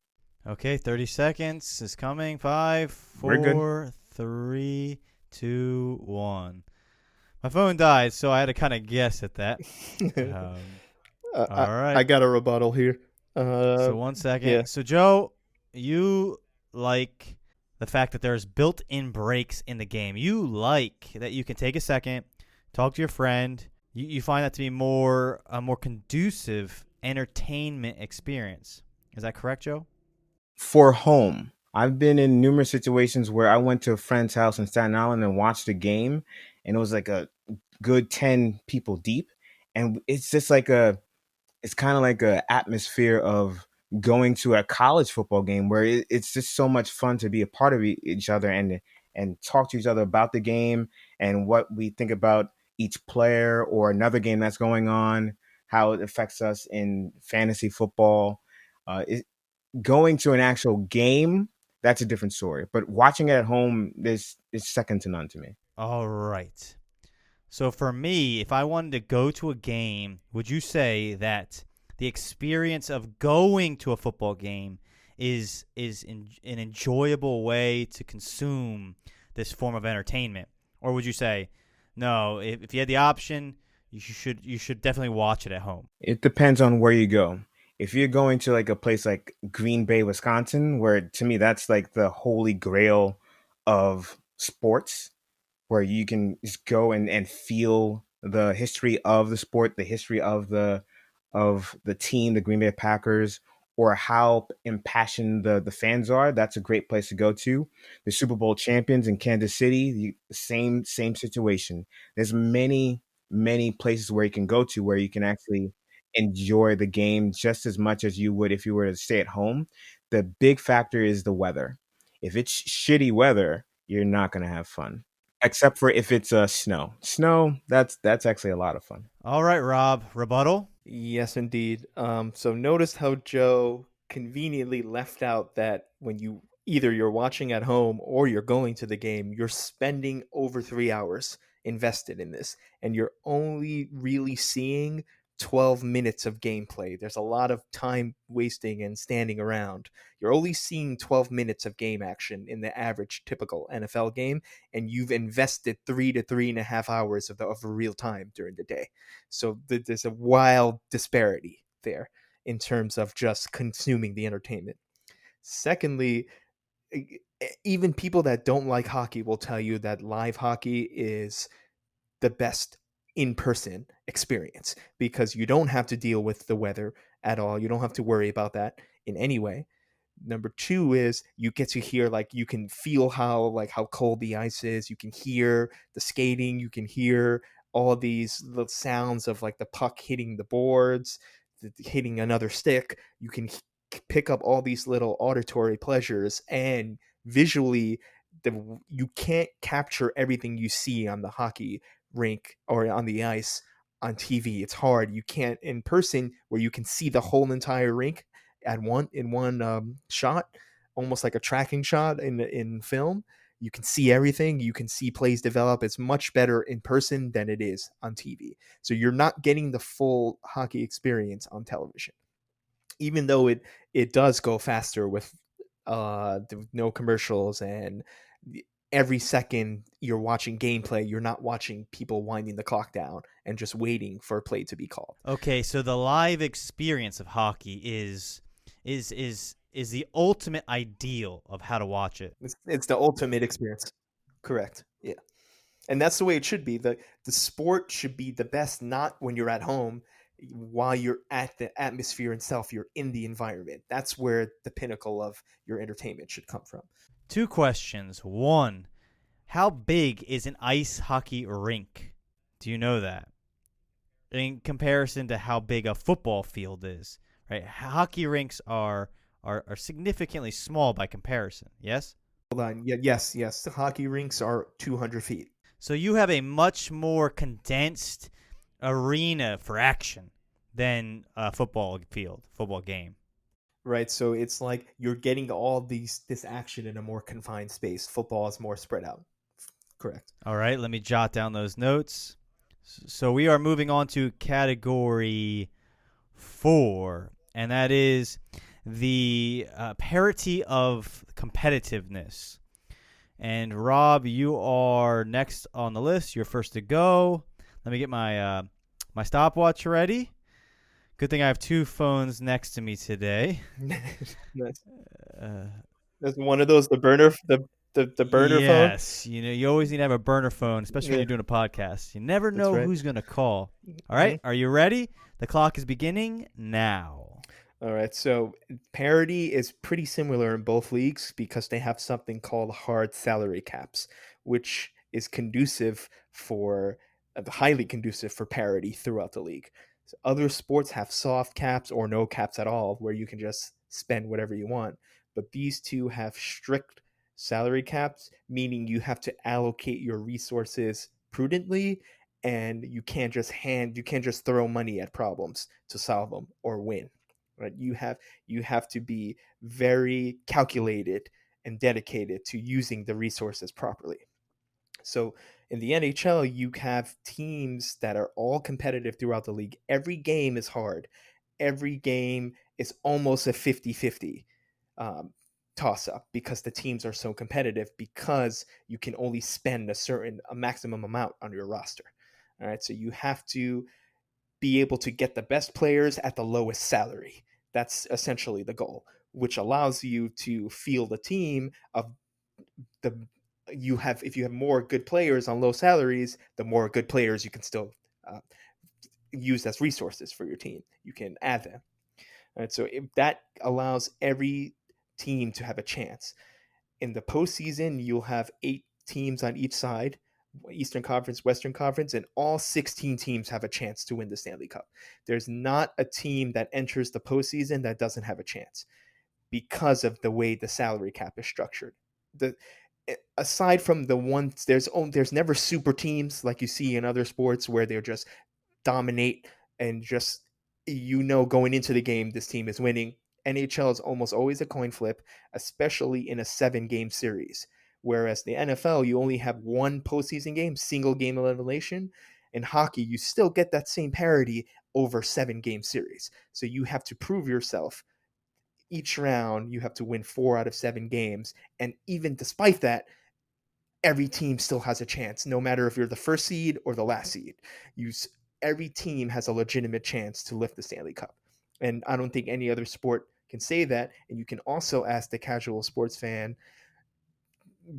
Okay, 30 seconds is coming. 5, We're good. 4, 3, 2, 1. My phone died, so I had to kind of guess at that. All right. I got a rebuttal here. So 1 second. yeah. So, Joe, you like the fact that there's built-in breaks in the game. You like that you can take a second, talk to your friend. You find that to be a more conducive entertainment experience. Is that correct, Joe? For home, I've been in numerous situations where I went to a friend's house in Staten Island and watched a game, and it was like a good 10 people deep. And it's just it's kind of like a atmosphere of going to a college football game, where it's just so much fun to be a part of each other and talk to each other about the game and what we think about each player or another game that's going on, how it affects us in fantasy football. Going to an actual game, that's a different story. But watching it at home is second to none to me. All right. So for me, if I wanted to go to a game, would you say that the experience of going to a football game is an enjoyable way to consume this form of entertainment? Or would you say, no, if you had the option, you should definitely watch it at home? It depends on where you go. If you're going to like a place like Green Bay, Wisconsin, where to me that's like the holy grail of sports, where you can just go and feel the history of the sport, the history of the team, the Green Bay Packers, or how impassioned the fans are. That's a great place to go to. The Super Bowl champions in Kansas City, the same situation. There's many places where you can go to where you can actually enjoy the game just as much as you would if you were to stay at home. The big factor is the weather. If it's shitty weather, you're not going to have fun. Except for if it's snow. Snow, that's actually a lot of fun. All right, Rob, rebuttal? Yes, indeed. So notice how Joe conveniently left out that when you either you're watching at home or you're going to the game, you're spending over 3 hours invested in this, and you're only really seeing 12 minutes of gameplay. There's a lot of time wasting and standing around. You're only seeing 12 minutes of game action in the average typical NFL game, and you've invested 3 to 3.5 hours of real time during the day. So there's a wild disparity there in terms of just consuming the entertainment. Secondly, even people that don't like hockey will tell you that live hockey is the best in-person experience because you don't have to deal with the weather at all. You don't have to worry about that in any way. Number two is you get to hear, like, you can feel how cold the ice is. You can hear the skating. You can hear all these little sounds of like the puck hitting the boards, hitting another stick. You can pick up all these little auditory pleasures, and visually you can't capture everything you see on the hockey rink or on the ice on TV. It's hard. You can't in person where you can see the whole entire rink at one shot, almost like a tracking shot in film. You can see everything. You can see plays develop. It's much better in person than it is on TV. So you're not getting the full hockey experience on television, even though it does go faster with no commercials, and every second you're watching gameplay, you're not watching people winding the clock down and just waiting for a play to be called. Okay, so the live experience of hockey is the ultimate ideal of how to watch it. It's the ultimate experience. Correct. Yeah. And that's the way it should be. The sport should be the best, not when you're at home, while you're at the atmosphere itself, you're in the environment. That's where the pinnacle of your entertainment should come from. 2 questions. 1, how big is an ice hockey rink? Do you know that? In comparison to how big a football field is, right? Hockey rinks are significantly small by comparison, yes? Hold on. Yeah, yes. The hockey rinks are 200 feet. So you have a much more condensed arena for action than a football game. Right, so it's like you're getting all this action in a more confined space. Football is more spread out. Correct. All right, let me jot down those notes. So we are moving on to category 4, and that is the parity of competitiveness. And Rob, you are next on the list. You're first to go. Let me get my my stopwatch ready. Good thing I have 2 phones next to me today. Nice. That's one of those, the burner phone. Yes, you always need to have a burner phone, especially when you're doing a podcast. You never know who's going to call. All right, Are you ready? The clock is beginning now. All right, so parity is pretty similar in both leagues because they have something called hard salary caps, which is highly conducive for parity throughout the league. So other sports have soft caps or no caps at all, where you can just spend whatever you want. But these two have strict salary caps, meaning you have to allocate your resources prudently, and you can't just throw money at problems to solve them or win. Right? You have to be very calculated and dedicated to using the resources properly. So in the NHL, you have teams that are all competitive throughout the league. Every game is hard. Every game is almost a 50-50 toss-up because the teams are so competitive, because you can only spend a maximum amount on your roster. All right, so you have to be able to get the best players at the lowest salary That's essentially the goal, which allows you to field a team of the you have if you have more good players on low salaries, the more good players you can still uh, use as resources for your team. You can add them. Right? So that allows every team to have a chance. In the postseason, you'll have 8 teams on each side, Eastern Conference, Western Conference, and all 16 teams have a chance to win the Stanley Cup. There's not a team that enters the postseason that doesn't have a chance because of the way the salary cap is structured. The Aside from the ones, there's never super teams like you see in other sports where they're just dominate and just going into the game this team is winning. NHL is almost always a coin flip, especially in a 7-game series. Whereas the NFL, you only have one postseason game, single game elimination. In hockey, you still get that same parity over 7-game series. So you have to prove yourself. Each round, you have to win 4 out of 7 games. And even despite that, every team still has a chance, no matter if you're the first seed or the last seed. Every team has a legitimate chance to lift the Stanley Cup. And I don't think any other sport can say that. And you can also ask the casual sports fan,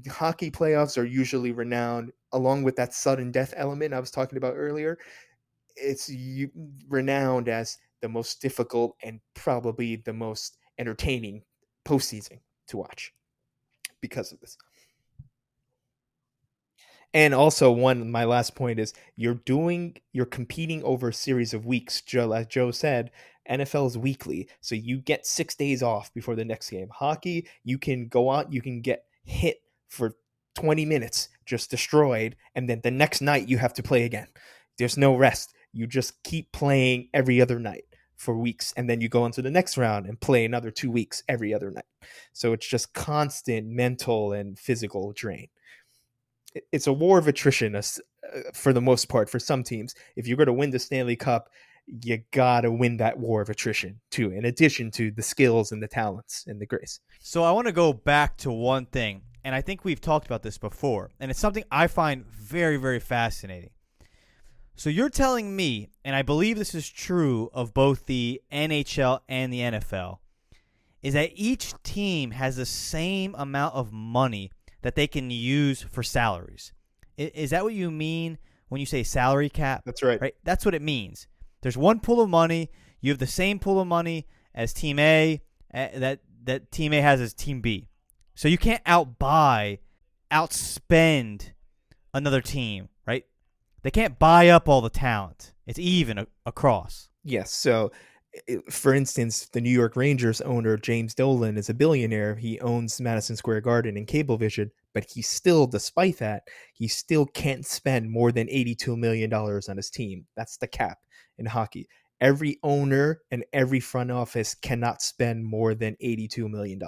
hockey playoffs are usually renowned, along with that sudden death element I was talking about earlier. It's renowned as the most difficult and probably the most entertaining postseason to watch because of this. And also, my last point is you're competing over a series of weeks. Joe, as Joe said, NFL is weekly, so you get 6 days off before the next game. Hockey, you can go out, you can get hit for 20 minutes, just destroyed, and then the next night you have to play again. There's no rest. You just keep playing every other night for weeks, and then you go into the next round and play another 2 weeks every other night. So it's just constant mental and physical drain. It's a war of attrition for the most part for some teams. If you're going to win the Stanley Cup, you got to win that war of attrition too, in addition to the skills and the talents and the grace. So I want to go back to one thing, and I think we've talked about this before, and it's something I find very, very fascinating. So you're telling me, and I believe this is true of both the NHL and the NFL, is that each team has the same amount of money that they can use for salaries. Is that what you mean when you say salary cap? That's right. Right. That's what it means. There's one pool of money. You have the same pool of money as Team A that Team A has as Team B. So you can't outspend another team, right? They can't buy up all the talent. It's even across. Yes. So, for instance, the New York Rangers owner, James Dolan, is a billionaire. He owns Madison Square Garden and Cablevision, but despite that, he still can't spend more than $82 million on his team. That's the cap in hockey. Every owner and every front office cannot spend more than $82 million.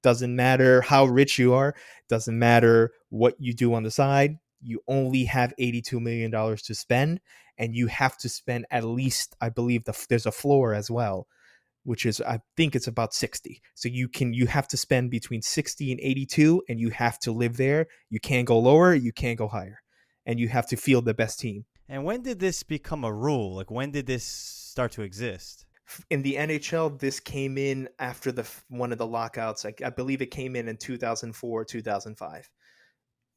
Doesn't matter how rich you are. Doesn't matter what you do on the side. You only have $82 million to spend, and you have to spend at least, I believe there's a floor as well, which is, I think it's about 60. So you have to spend between 60 and 82, and you have to live there. You can't go lower, you can't go higher, and you have to field the best team. And when did this become a rule? Like, when did this start to exist? In the NHL, this came in after one of the lockouts. I believe it came in 2004, 2005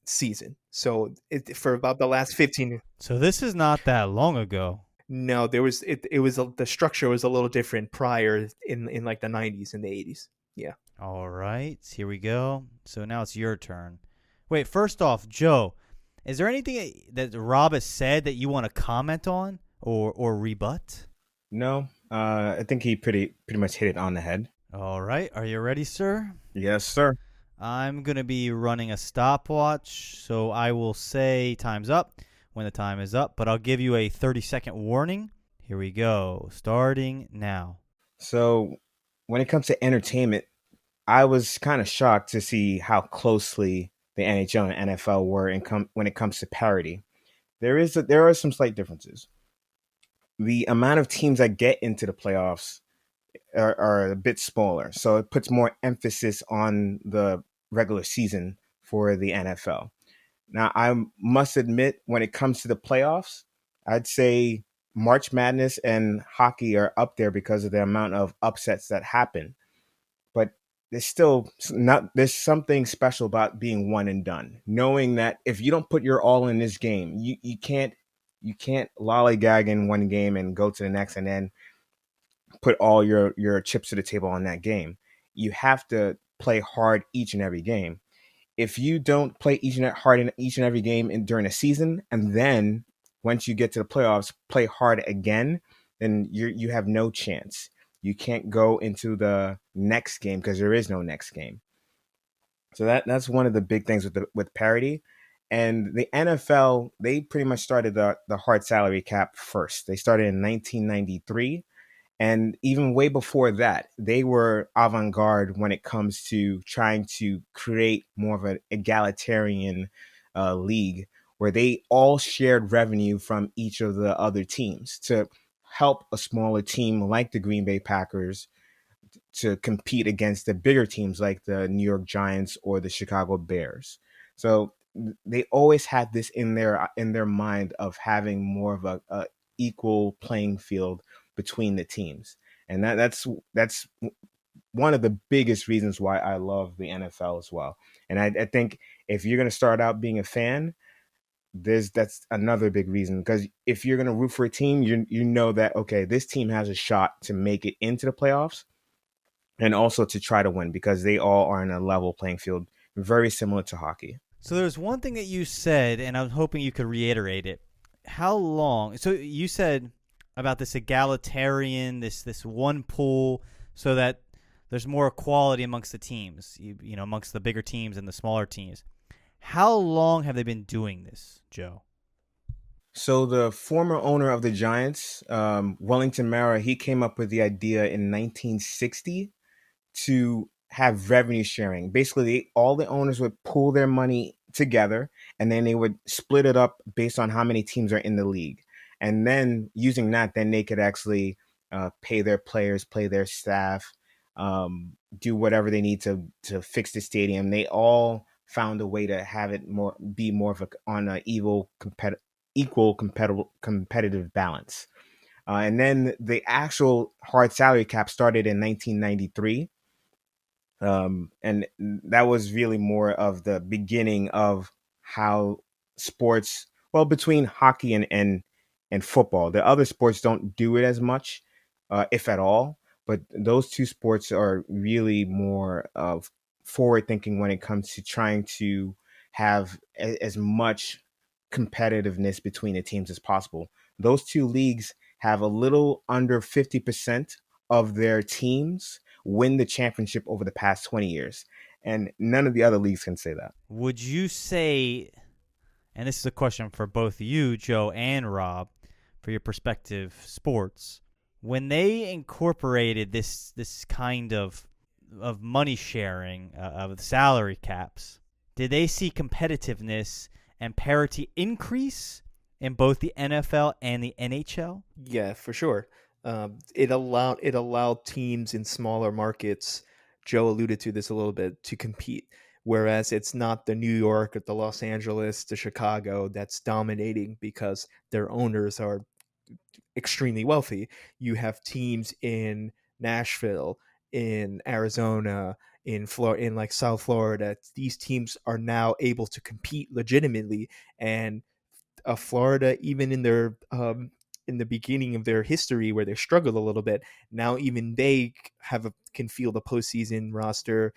season. So for about the last 15. So this is not that long ago. No, the structure was a little different prior in like the 90s and the 80s. Yeah. All right, here we go. So now it's your turn. Wait, first off, Joe, is there anything that Rob has said that you want to comment on or rebut? No, I think he pretty much hit it on the head. All right, are you ready, sir? Yes, sir. I'm going to be running a stopwatch, so I will say time's up when the time is up, but I'll give you a 30-second warning. Here we go, starting now. So when it comes to entertainment, I was kind of shocked to see how closely the NHL and NFL were when it comes to parity. There are some slight differences. The amount of teams that get into the playoffs are a bit smaller, so it puts more emphasis on the regular season for the NFL. Now, I must admit, when it comes to the playoffs, I'd say March Madness and hockey are up there because of the amount of upsets that happen. But there's still not there's something special about being one and done. Knowing that if you don't put your all in this game, you can't lollygag in one game and go to the next and then put all your chips to the table on that game. You have to play hard each and every game. If you don't play hard in each and every game during a season, and then once you get to the playoffs, play hard again, then you have no chance. You can't go into the next game because there is no next game. So that's one of the big things with parity. And the NFL, they pretty much started the hard salary cap first. They started in 1993, and even way before that, they were avant-garde when it comes to trying to create more of an egalitarian league where they all shared revenue from each of the other teams to help a smaller team like the Green Bay Packers to compete against the bigger teams like the New York Giants or the Chicago Bears. So they always had this in their mind of having more of a equal playing field between the teams, and that's one of the biggest reasons why I love the NFL as well. And I think if you're going to start out being a fan, that's another big reason, because if you're going to root for a team, you know that, okay, this team has a shot to make it into the playoffs and also to try to win, because they all are in a level playing field, very similar to hockey. So there's one thing that you said, and I'm hoping you could reiterate it. How long? So you said about this egalitarian, this one pool, so that there's more equality amongst the teams, you know, amongst the bigger teams and the smaller teams. How long have they been doing this, Joe? So the former owner of the Giants, Wellington Mara, he came up with the idea in 1960 to have revenue sharing. Basically, all the owners would pool their money together, and then they would split it up based on how many teams are in the league. And then using that, then they could actually pay their players, pay their staff, do whatever they need to fix the stadium. They all found a way to have it be more of on a equal competitive balance. And then the actual hard salary cap started in 1993, and that was really more of the beginning of how sports, well, between hockey and football, the other sports don't do it as much, if at all, but those two sports are really more of forward thinking when it comes to trying to have as much competitiveness between the teams as possible. Those two leagues have a little under 50% of their teams win the championship over the past 20 years. And none of the other leagues can say that. Would you say, and this is a question for both you, Joe, and Rob, for your perspective sports, when they incorporated this kind of money sharing, of salary caps, did they see competitiveness and parity increase in both the NFL and the NHL? Yeah, for sure. It allowed teams in smaller markets. Joe alluded to this a little bit, to compete. Whereas it's not the New York or the Los Angeles, the Chicago that's dominating because their owners are extremely wealthy. You have teams in Nashville, in Arizona, in like South Florida. These teams are now able to compete legitimately, and Florida, even in the beginning of their history where they struggled a little bit, now even they can feel the postseason roster.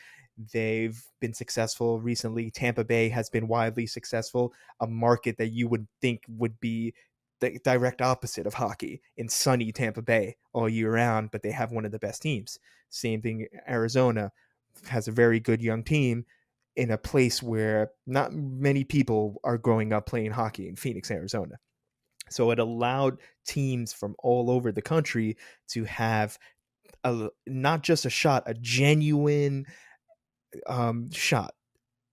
They've been successful recently. Tampa Bay has been widely successful, a market that you would think would be the direct opposite of hockey, in sunny Tampa Bay all year round, but they have one of the best teams. Same thing, Arizona has a very good young team in a place where not many people are growing up playing hockey, in Phoenix, Arizona. So it allowed teams from all over the country to have not just a shot, a genuine shot,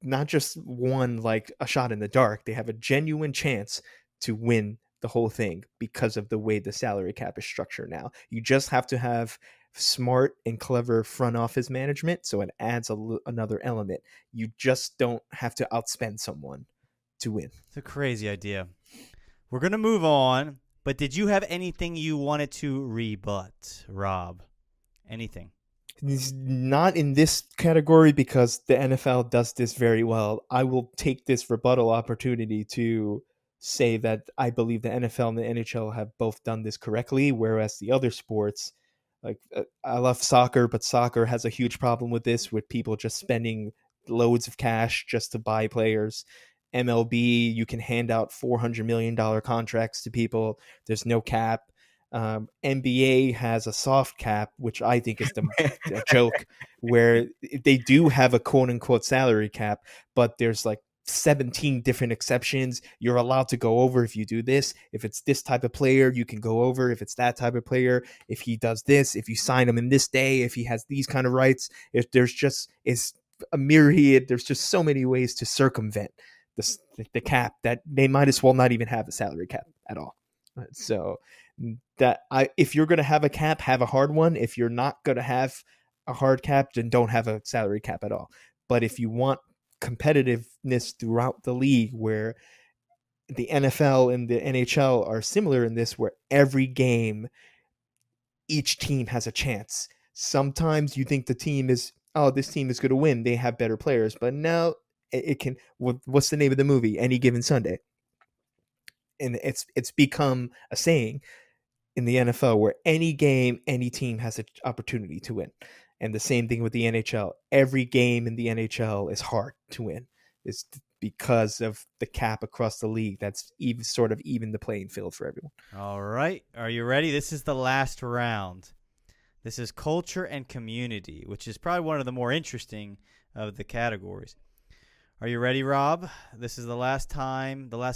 not just one like a shot in the dark. They have a genuine chance to win the whole thing because of the way the salary cap is structured now. You just have to have smart and clever front office management, so it adds another element. You just don't have to outspend someone to win. It's a crazy idea. We're going to move on, But did you have anything you wanted to rebut, Rob? Anything? He's not in this category because the NFL does this very well. I will take this rebuttal opportunity to say that I believe the NFL and the NHL have both done this correctly, whereas the other sports, like I love soccer, but soccer has a huge problem with this, with people just spending loads of cash just to buy players. MLB, you can hand out $400 million contracts to people. There's no cap. NBA has a soft cap, which I think is a joke, where they do have a quote unquote salary cap, but there's like 17 different exceptions. You're allowed to go over if you do this. If it's this type of player, you can go over. If it's that type of player, if he does this, if you sign him in this day, if he has these kind of rights, if there's just is a myriad, there's just so many ways to circumvent the cap that they might as well not even have a salary cap at all. So if you're going to have a cap, have a hard one. If you're not going to have a hard cap, then don't have a salary cap at all. But if you want competitiveness throughout the league, where the NFL and the NHL are similar in this, where every game, each team has a chance. Sometimes you think this team is going to win. They have better players, but no, it can. What's the name of the movie? Any Given Sunday. And it's become a saying in the NFL where any game, any team has an opportunity to win. And the same thing with the NHL. Every game in the NHL is hard to win. It's because of the cap across the league that's even the playing field for everyone. All right. Are you ready? This is the last round. This is culture and community, which is probably one of the more interesting of the categories. Are you ready, Rob? This is the last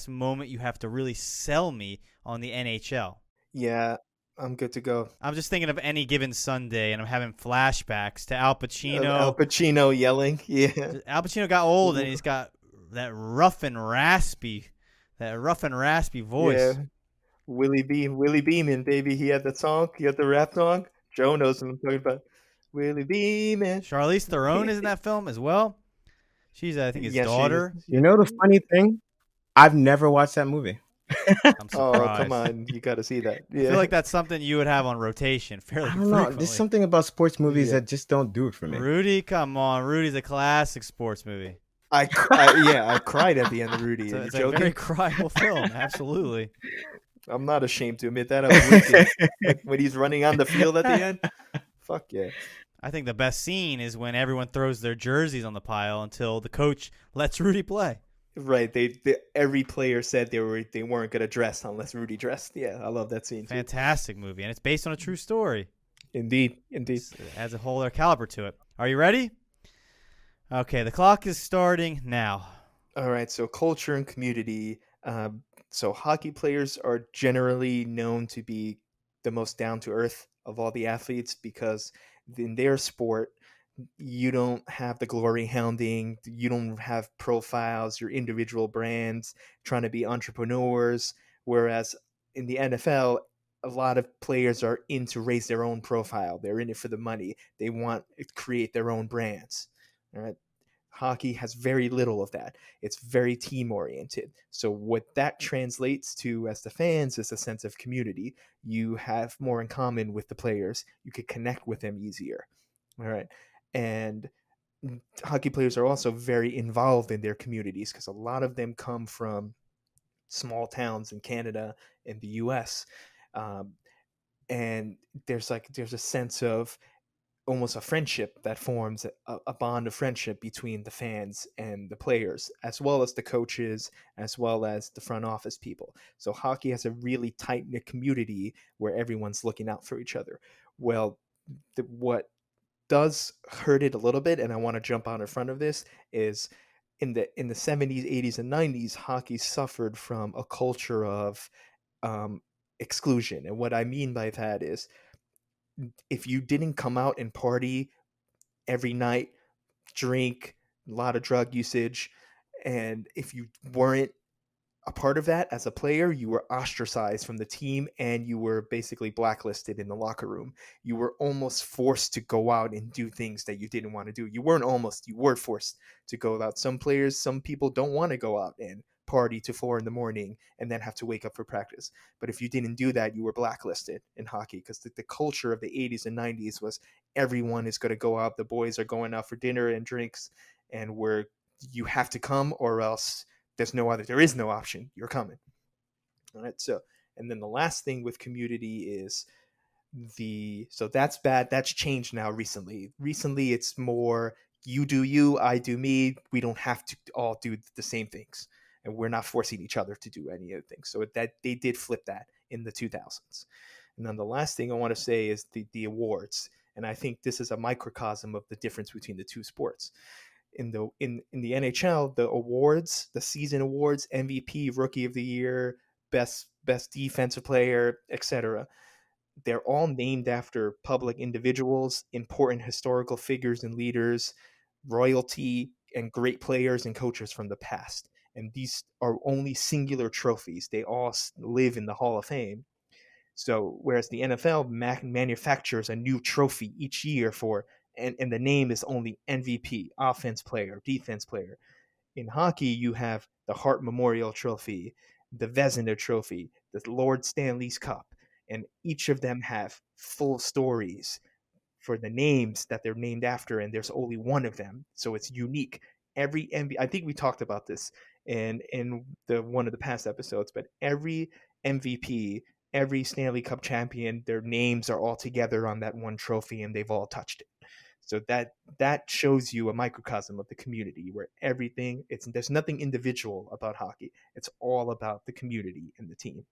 moment you have to really sell me on the NHL. Yeah, I'm good to go. I'm just thinking of Any Given Sunday, and I'm having flashbacks to Al Pacino. Al Pacino yelling, yeah. Al Pacino got old, and he's got that rough and raspy voice. Yeah, Willie Beeman, baby. He had that song. He had the rap song. Joe knows what I'm talking about. Willie Beeman. Charlize Theron is in that film as well. She's, I think, his daughter. You know the funny thing? I've never watched that movie. I'm surprised. Oh, come on. You got to see that. Yeah. I feel like that's something you would have on rotation fairly frequently. I don't know. There's something about sports movies that just don't do it for me. Rudy, come on. Rudy's a classic sports movie. I cried at the end of Rudy. It's a very cryable film. Absolutely. I'm not ashamed to admit that. I was weeping when he's running on the field at the end. Fuck yeah. I think the best scene is when everyone throws their jerseys on the pile until the coach lets Rudy play. Right. Every player said they weren't going to dress unless Rudy dressed. Yeah, I love that scene. Fantastic movie, and it's based on a true story. Indeed. It has a whole other caliber to it. Are you ready? Okay, the clock is starting now. All right, so culture and community. So hockey players are generally known to be the most down-to-earth of all the athletes because in their sport, you don't have the glory hounding, you don't have profiles, your individual brands, trying to be entrepreneurs, whereas in the NFL, a lot of players are in to raise their own profile. They're in it for the money. They want to create their own brands. All right. Hockey has very little of that. It's very team oriented. So what that translates to as the fans is a sense of community. You have more in common with the players. You could connect with them easier. All right. And hockey players are also very involved in their communities because a lot of them come from small towns in Canada and the US. And there's a sense of almost a friendship that forms a bond of friendship between the fans and the players, as well as the coaches, as well as the front office people. So hockey has a really tight-knit community where everyone's looking out for each other. Well, what does hurt it a little bit, and I want to jump out in front of this, is in the 70s, 80s, and 90s, hockey suffered from a culture of exclusion. And what I mean by that is if you didn't come out and party every night, drink, a lot of drug usage, and if you weren't a part of that as a player, you were ostracized from the team and you were basically blacklisted in the locker room. You were almost forced to go out and do things that you didn't want to do. You were forced to go out. Some people don't want to go out and party to 4 a.m. and then have to wake up for practice. But if you didn't do that, you were blacklisted in hockey, because the culture of the 80s and 90s was everyone is going to go out. The boys are going out for dinner and drinks, and you have to come, or else there is no option. You're coming. All right. So, and then the last thing with community is so that's bad. That's changed now recently. Recently, it's more you do you, I do me. We don't have to all do the same things, and we're not forcing each other to do any of the things. So that they did flip that in the 2000s. And then the last thing I want to say is the awards, and I think this is a microcosm of the difference between the two sports. In the NHL, the awards, the season awards, MVP, Rookie of the Year, best defensive player, etc., they're all named after public individuals, important historical figures and leaders, royalty, and great players and coaches from the past. And these are only singular trophies. They all live in the Hall of Fame. So whereas the NFL manufactures a new trophy each year and the name is only MVP, offense player, defense player. In hockey, you have the Hart Memorial Trophy, the Vezina Trophy, the Lord Stanley's Cup, and each of them have full stories for the names that they're named after, and there's only one of them, so it's unique. Every MVP, I think we talked about this in the one of the past episodes, but every MVP, every Stanley Cup champion, their names are all together on that one trophy, and they've all touched it. So that shows you a microcosm of the community where there's nothing individual about hockey. It's all about the community and the team.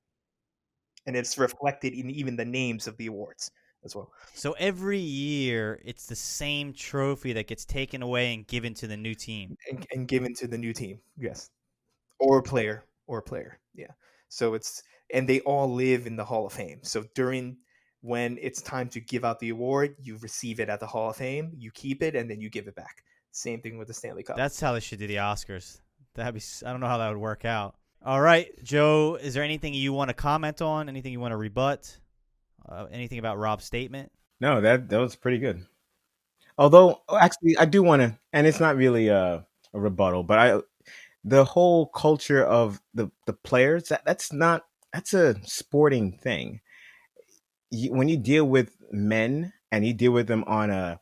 And it's reflected in even the names of the awards as well. So every year, it's the same trophy that gets taken away and given to the new team. And given to the new team, yes. Or player. Yeah. So and they all live in the Hall of Fame. So when it's time to give out the award, you receive it at the Hall of Fame, you keep it, and then you give it back. Same thing with the Stanley Cup. That's how they should do the Oscars. I don't know how that would work out. All right, Joe, is there anything you want to comment on? Anything you want to rebut? Anything about Rob's statement? No, that was pretty good. Although, actually, I do want to, and it's not really a rebuttal, but the whole culture of the players, that's a sporting thing. When you deal with men and you deal with them on a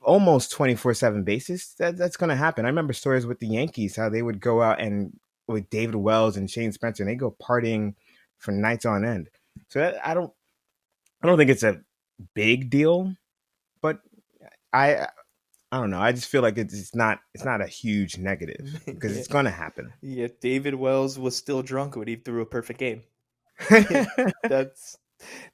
almost 24/7 basis, that's going to happen. I remember stories with the Yankees, how they would go out and with David Wells and Shane Spencer, and they go partying for nights on end. So I don't think it's a big deal, but I don't know. I just feel like it's not a huge negative because it's going to happen. Yeah, David Wells was still drunk when he threw a perfect game.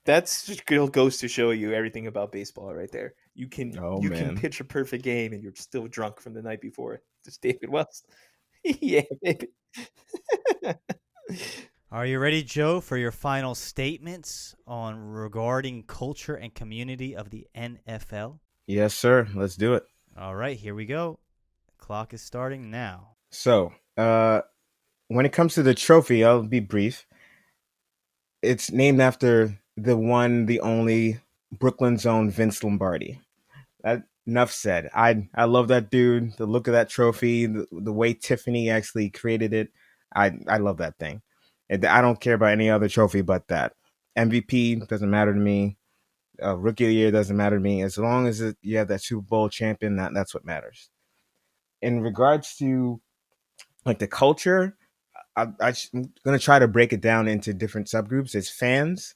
That's just goes to show you everything about baseball right there. You can pitch a perfect game and you're still drunk from the night before. Just David Wells. Yeah, baby. Are you ready, Joe, for your final statements regarding culture and community of the NFL? Yes, sir. Let's do it. All right, here we go. Clock is starting now. So, when it comes to the trophy, I'll be brief. It's named after the one, the only Brooklyn's own Vince Lombardi. Enough said. I love that dude. The look of that trophy, the way Tiffany actually created it. I love that thing. I don't care about any other trophy but that. MVP doesn't matter to me. Rookie of the Year doesn't matter to me. As long as you have that Super Bowl champion, that's what matters. In regards to like the culture, I'm going to try to break it down into different subgroups. As fans,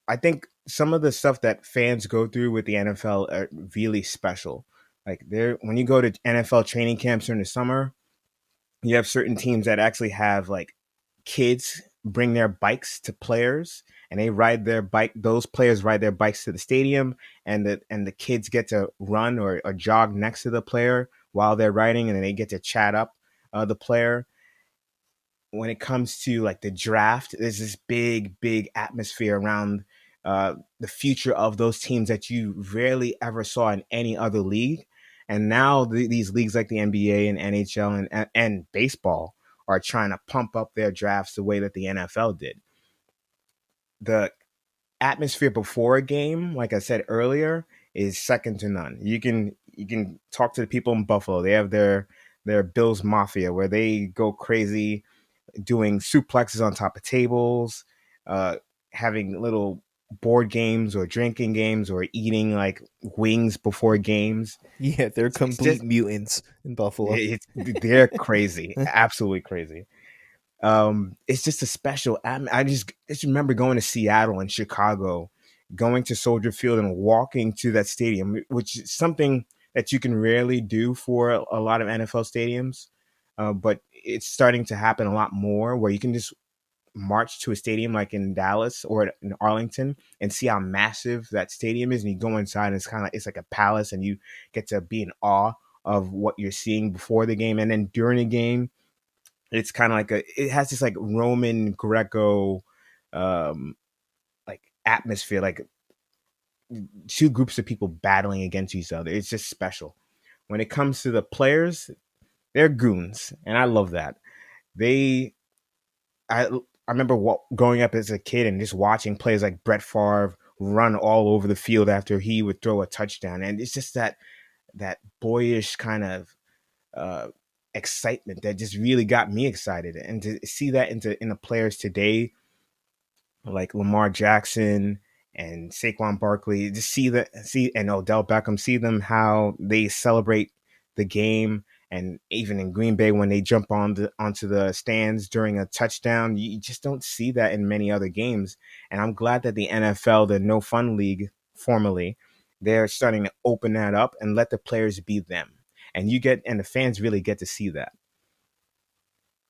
I think some of the stuff that fans go through with the NFL are really special. Like when you go to NFL training camps during the summer, you have certain teams that actually have like kids bring their bikes to players and they ride their bike. Those players ride their bikes to the stadium and the kids get to run or jog next to the player while they're riding, and then they get to chat up the player. When it comes to like the draft, there's this big atmosphere around the future of those teams that you rarely ever saw in any other league. And now these leagues like the NBA and NHL and baseball are trying to pump up their drafts the way that the NFL did. The atmosphere before a game, like I said earlier, is second to none. You can talk to the people in Buffalo. They have their their Bills Mafia, where they go crazy doing suplexes on top of tables, having little board games or drinking games or eating like wings before games. Yeah, they're It's complete just mutants in Buffalo. they're crazy, absolutely crazy. It's just a special. I just remember going to Seattle and Chicago, going to Soldier Field and walking to that stadium, which is something that you can rarely do for a lot of NFL stadiums. But it's starting to happen a lot more, where you can just march to a stadium like in Dallas or in Arlington and see how massive that stadium is, and you go inside and it's like a palace, and you get to be in awe of what you're seeing before the game, and then during the game it's kind of like it has this like Roman Greco um like atmosphere, like two groups of people battling against each other. It's just special. When it comes to the players, they're goons, and I love that. They I I remember growing up as a kid and just watching players like Brett Favre run all over the field after he would throw a touchdown, and it's just that boyish kind of uh, excitement that just really got me excited. And to see that in the players today, like Lamar Jackson and Saquon Barkley, just see and Odell Beckham, see them how they celebrate the game. And even in Green Bay, when they jump onto the stands during a touchdown, you just don't see that in many other games. And I'm glad that the NFL, the No Fun League, formerly, they're starting to open that up and let the players be them. And the fans really get to see that.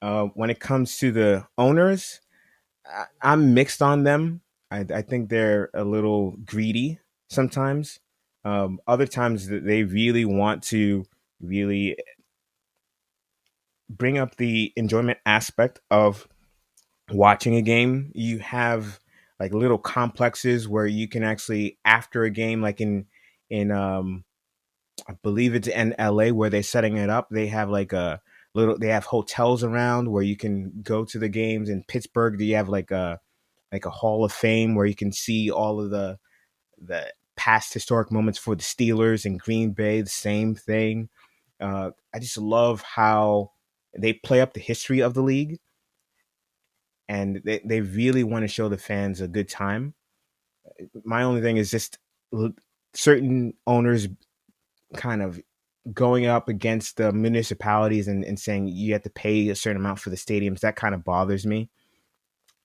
When it comes to the owners, I'm mixed on them. I think they're a little greedy sometimes. Other times they really want to really bring up the enjoyment aspect of watching a game. You have like little complexes where you can actually, after a game, like in I believe it's in LA where they're setting it up. They have they have hotels around where you can go to the games. In Pittsburgh, they have like a Hall of Fame where you can see all of the past historic moments for the Steelers. And Green Bay, the same thing. I just love how they play up the history of the league, and they really want to show the fans a good time. My only thing is just certain owners kind of going up against the municipalities and saying you have to pay a certain amount for the stadiums. That kind of bothers me.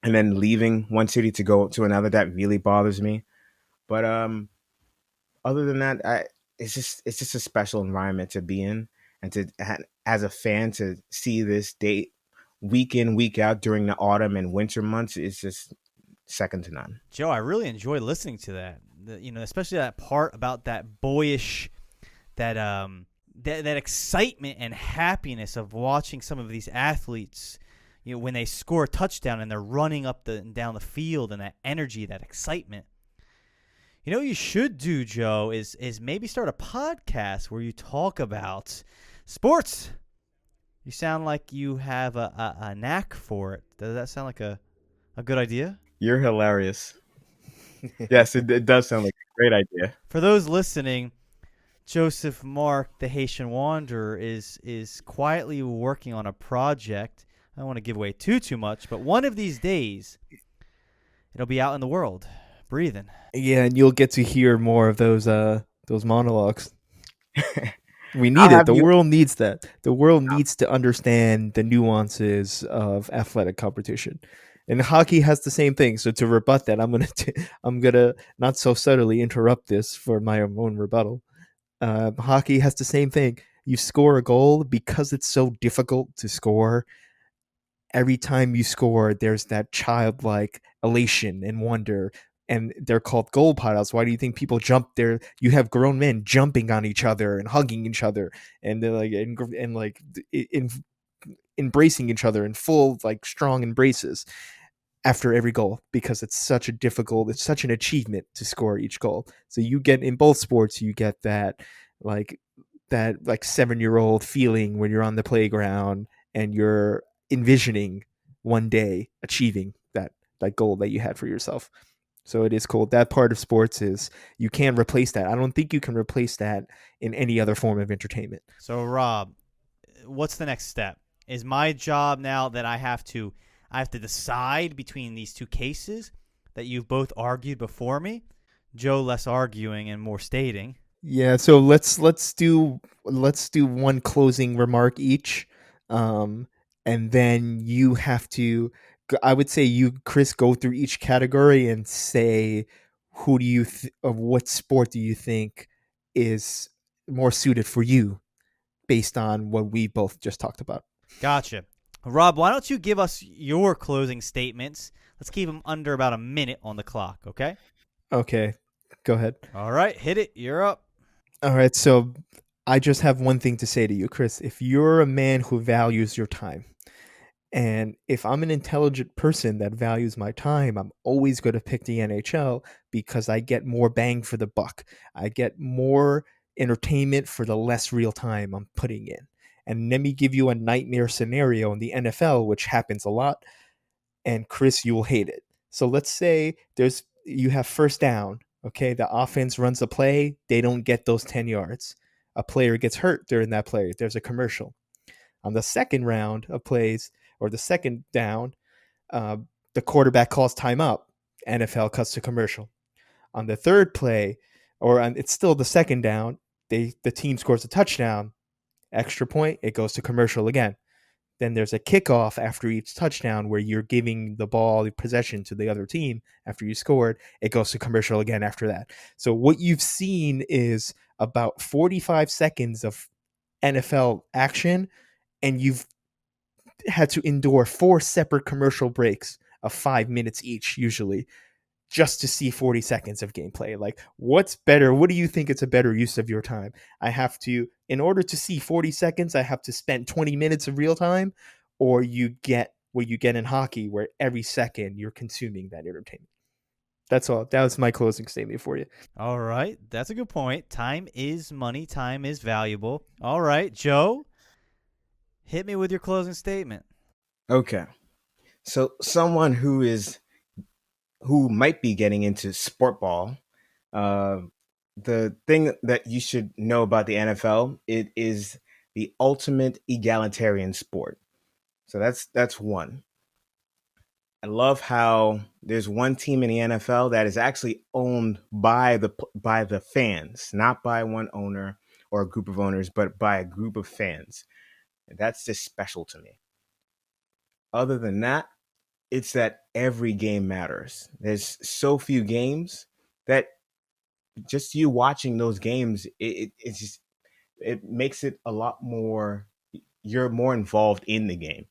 And then leaving one city to go to another, that really bothers me. But other than that, it's just a special environment to be in, and as a fan to see this day week in week out during the autumn and winter months is just second to none. Joe, I really enjoy listening to that. Especially that part about that boyish, that excitement and happiness of watching some of these athletes. When they score a touchdown and they're running up and down the field, and that energy, that excitement. What you should do, Joe, is maybe start a podcast where you talk about sports. You sound like you have a knack for it. Does that sound like a good idea? You're hilarious. Yes, it does sound like a great idea. For those listening, Joseph Mark, the Haitian Wanderer, is quietly working on a project. I don't want to give away too much, but one of these days, it'll be out in the world, breathing. Yeah, and you'll get to hear more of those monologues. We need it. The world needs that. The world needs to understand the nuances of athletic competition. And hockey has the same thing. So to rebut that, I'm gonna not so subtly interrupt this for my own rebuttal. Hockey has the same thing. You score a goal because it's so difficult to score. Every time you score, there's that childlike elation and wonder, and they're called goal piles. Why do you think people jump there? You have grown men jumping on each other and hugging each other, and they're embracing each other in full strong embraces after every goal, because it's such an achievement to score each goal. So you get, in both sports, you get that 7-year-old feeling when you're on the playground and you're envisioning one day achieving that goal that you had for yourself. So it is cool. That part of sports is, you can't replace that. I don't think you can replace that in any other form of entertainment. So Rob, what's the next step? Is my job now that I have to decide between these two cases that you've both argued before me? Joe less arguing and more stating. Yeah, so let's do one closing remark each, and then you have to. I would say you, Chris, go through each category and say who do you of what sport do you think is more suited for you based on what we both just talked about. Gotcha. Rob, why don't you give us your closing statements? Let's keep them under about a minute on the clock, okay? Okay, go ahead. All right, hit it. You're up. All right, so I just have one thing to say to you, Chris. If you're a man who values your time, and if I'm an intelligent person that values my time, I'm always going to pick the NHL because I get more bang for the buck. I get more entertainment for the less real time I'm putting in. And let me give you a nightmare scenario in the NFL, which happens a lot. And Chris, you will hate it. So let's say you have first down. Okay, the offense runs a play, they don't get those 10 yards. A player gets hurt during that play. There's a commercial. On the second round of plays, or the second down, the quarterback calls timeout. NFL cuts to commercial. On the third play, it's still the second down, the team scores a touchdown, extra point, it goes to commercial again. Then there's a kickoff after each touchdown where you're giving the ball, the possession to the other team after you scored. It goes to commercial again after that. So what you've seen is about 45 seconds of NFL action, and you've had to endure 4 separate commercial breaks of 5 minutes each, usually, just to see 40 seconds of gameplay. Like, what's better? What do you think is a better use of your time? In order to see 40 seconds, I have to spend 20 minutes of real time, or you get what you get in hockey, where every second you're consuming that entertainment. That's all. That was my closing statement for you. All right. That's a good point. Time is money. Time is valuable. All right. Joe, hit me with your closing statement. Okay. So someone who might be getting into sport ball, the thing that you should know about the NFL, it is the ultimate egalitarian sport. So that's one. I love how there's one team in the NFL that is actually owned by the fans, not by one owner or a group of owners, but by a group of fans. And that's just special to me. Other than that, it's that every game matters. There's so few games that just you watching those games, it makes it a lot more. You're more involved in the game.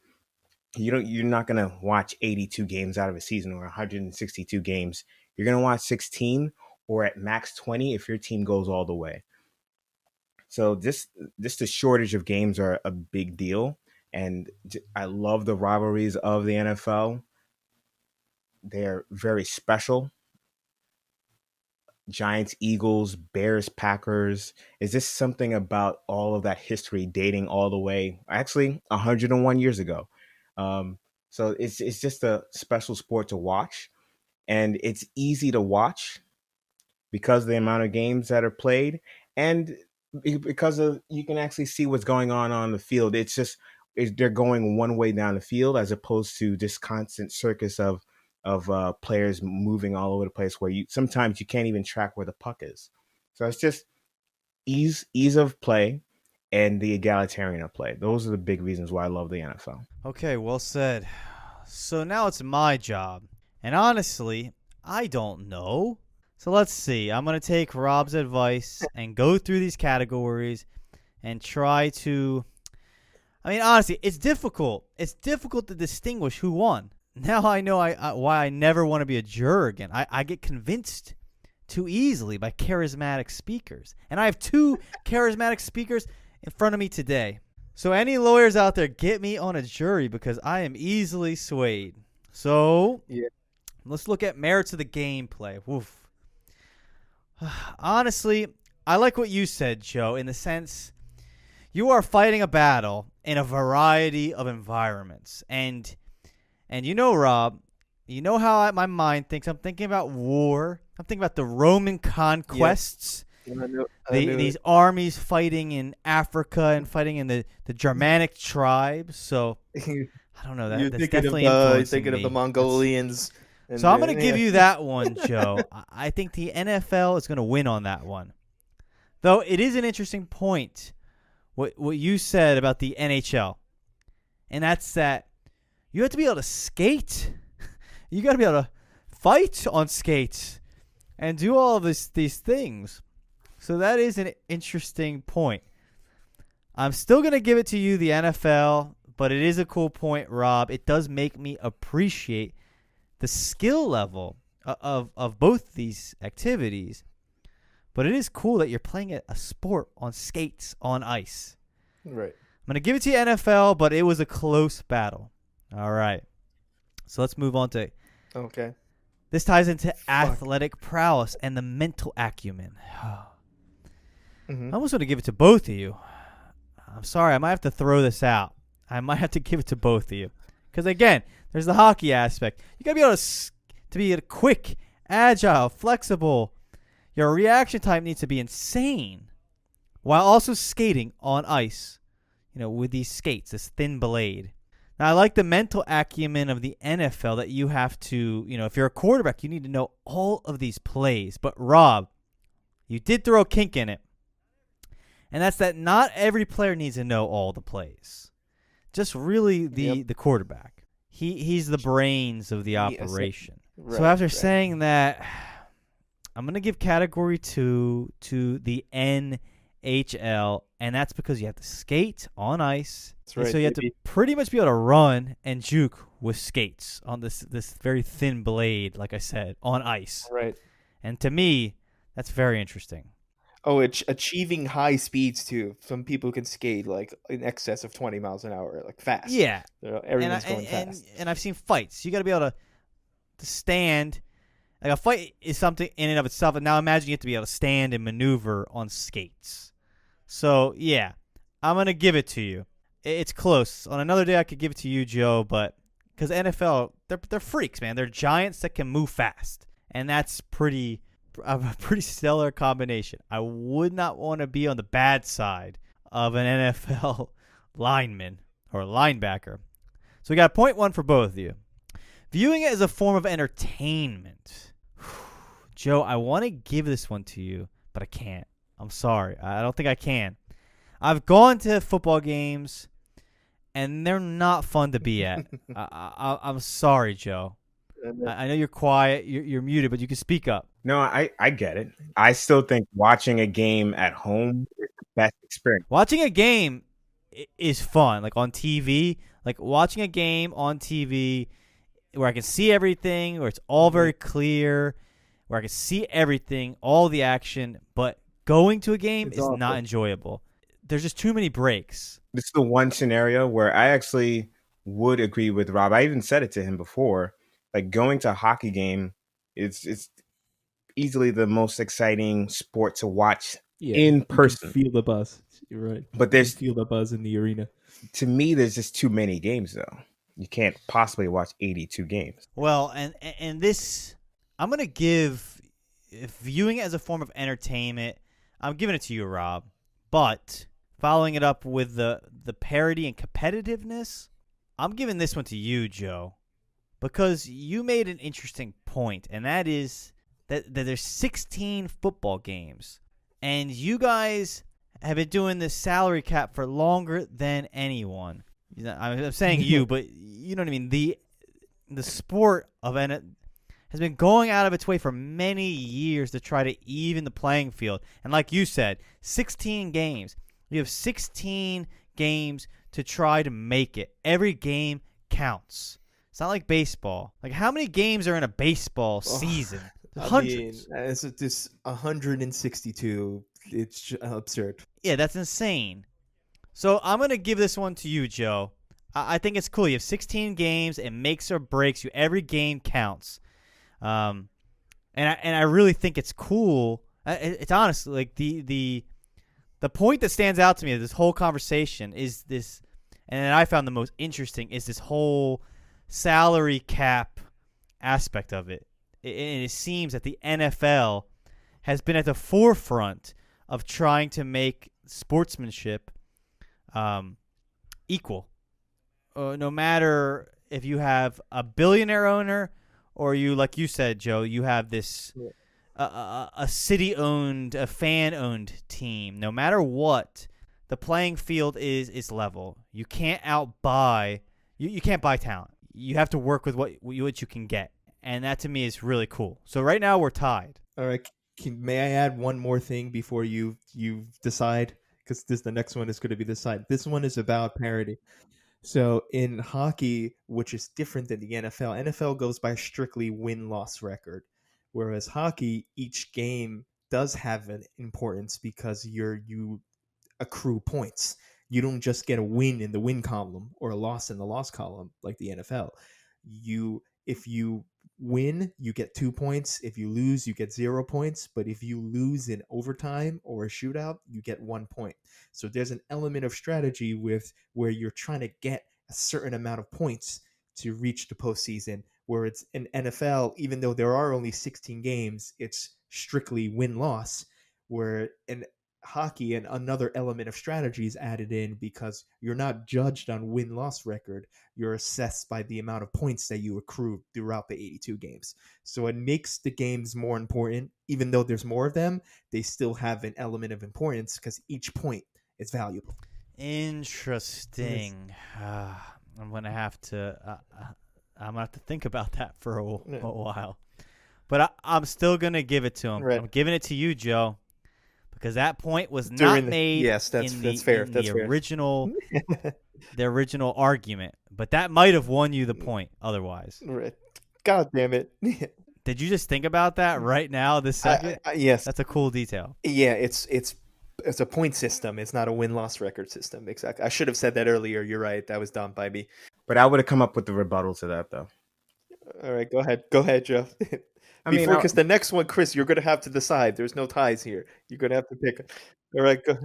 You're not gonna watch 82 games out of a season or 162 games. You're gonna watch 16 or at max 20 if your team goes all the way. So this the shortage of games are a big deal, and I love the rivalries of the NFL. They're very special. Giants, Eagles, Bears, Packers. Is this something about all of that history dating all the way, actually, 101 years ago? So it's just a special sport to watch, and it's easy to watch because of the amount of games that are played, and because of you can actually see what's going on the field. They're going one way down the field as opposed to this constant circus of players moving all over the place where sometimes you can't even track where the puck is. So it's just ease of play and the egalitarian of play. Those are the big reasons why I love the NFL. Okay, well said. So now it's my job. And honestly, I don't know. So let's see. I'm going to take Rob's advice and go through these categories and try to... I mean, honestly, it's difficult. It's difficult to distinguish who won. Now I know why I never want to be a juror again. I get convinced too easily by charismatic speakers. And I have 2 charismatic speakers in front of me today. So any lawyers out there, get me on a jury because I am easily swayed. So yeah. Let's look at merits of the gameplay. Woof. Honestly, I like what you said, Joe, in the sense you are fighting a battle in a variety of environments. And you know, Rob, you know how my mind thinks. I'm thinking about war. I'm thinking about the Roman conquests. these armies fighting in Africa and fighting in the Germanic tribes. So I don't know. You're That's thinking definitely of influencing thinking of the me. Mongolians. So I'm going to give you that one, Joe. I think the NFL is going to win on that one. Though it is an interesting point, what you said about the NHL. And that's that you have to be able to skate. You got to be able to fight on skates and do all of these things. So that is an interesting point. I'm still going to give it to you, the NFL, but it is a cool point, Rob. It does make me appreciate the skill level of both these activities. But it is cool that you're playing a sport on skates on ice. Right. I'm going to give it to you, NFL, but it was a close battle. All right. So let's move on to... Okay. This ties into athletic prowess and the mental acumen. Mm-hmm. I almost want to give it to both of you. I'm sorry. I might have to throw this out. I might have to give it to both of you. Because, again, there's the hockey aspect. You got to be able to be quick, agile, flexible. Your reaction time needs to be insane while also skating on ice, with these skates, this thin blade. Now, I like the mental acumen of the NFL that you have to, if you're a quarterback, you need to know all of these plays. But, Rob, you did throw a kink in it. And that's that not every player needs to know all the plays. Just really the quarterback. He's the brains of the operation. Right, so after saying that, I'm going to give category 2 to the NHL, and that's because you have to skate on ice. That's right, so you have to pretty much be able to run and juke with skates on this very thin blade, like I said, on ice. Right. And to me, that's very interesting. Oh, it's achieving high speeds too. Some people can skate like in excess of 20 miles an hour, like fast. Yeah. Everyone's going fast. And I've seen fights. You got to be able to stand. Like a fight is something in and of itself. And now imagine you have to be able to stand and maneuver on skates. So, yeah, I'm going to give it to you. It's close. On another day, I could give it to you, Joe, but because NFL, they're freaks, man. They're giants that can move fast. And that's a pretty stellar combination. I would not want to be on the bad side of an NFL lineman or linebacker. So we got point 1 for both of you. Viewing it as a form of entertainment. Joe, I want to give this one to you, but I can't. I'm sorry. I don't think I can. I've gone to football games, and they're not fun to be at. I'm sorry, Joe. I know you're quiet. You're muted, but you can speak up. No, I get it. I still think watching a game at home is the best experience. Watching a game is fun, like on TV. Like watching a game on TV where I can see everything, where it's all very clear, where I can see everything, all the action. But going to a game is awful. Not enjoyable. There's just too many breaks. This is the one scenario where I actually would agree with Rob. I even said it to him before. Like going to a hockey game, it's easily the most exciting sport to watch in person. You can feel the buzz. You're right. But you feel the buzz in the arena. To me, there's just too many games, though. You can't possibly watch 82 games. Well, and this, I'm going to give, viewing it as a form of entertainment, I'm giving it to you, Rob. But following it up with the parody and competitiveness, I'm giving this one to you, Joe. Because you made an interesting point, and that is that there's 16 football games. And you guys have been doing this salary cap for longer than anyone. I'm saying you, but you know what I mean. The sport of it has been going out of its way for many years to try to even the playing field. And like you said, 16 games. You have 16 games to try to make it. Every game counts. It's not like baseball. Like, how many games are in a baseball season? Hundreds. It's just 162. It's absurd. Yeah, that's insane. So I'm going to give this one to you, Joe. I think it's cool. You have 16 games. It makes or breaks you. Every game counts. And I really think it's cool. It's honestly like the point that stands out to me of this whole conversation is this, and I found the most interesting, is this whole salary cap aspect of it. And it seems that the NFL has been at the forefront of trying to make sportsmanship equal. No matter if you have a billionaire owner or you, like you said, Joe, you have this a city-owned, a fan-owned team. No matter what, the playing field is level. You can't outbuy. You can't buy talent. You have to work with what you can get, and that to me is really cool. So right now we're tied. All right. May I add one more thing before you decide? Because the next one is going to be decided. This one is about parity. So in hockey, which is different than the NFL goes by strictly win-loss record, whereas hockey, each game does have an importance because you accrue points. You don't just get a win in the win column or a loss in the loss column like the NFL. If you win, you get 2 points. If you lose, you get 0 points. But if you lose in overtime or a shootout, you get 1 point. So there's an element of strategy with where you're trying to get a certain amount of points to reach the postseason. Where it's in NFL, even though there are only 16 games, it's strictly win-loss. Where in hockey, and another element of strategy is added in because you're not judged on win-loss record. You're assessed by the amount of points that you accrue throughout the 82 games. So it makes the games more important. Even though there's more of them, they still have an element of importance because each point is valuable. Interesting. I'm gonna have to think about that for a while. But I'm still gonna give it to him. Right. I'm giving it to you, Joe. Because that point was not made that's fair. in the original the original argument. But that might have won you the point otherwise. Right. God damn it. Did you just think about that right now, this second? Yes. That's a cool detail. Yeah, it's a point system. It's not a win-loss record system. Exactly. I should have said that earlier. You're right. That was dumb by me. But I would have come up with the rebuttal to that, though. All right, go ahead. Go ahead, Joe. Because the next one, Chris, you're going to have to decide. There's no ties here. You're going to have to pick. All right, go.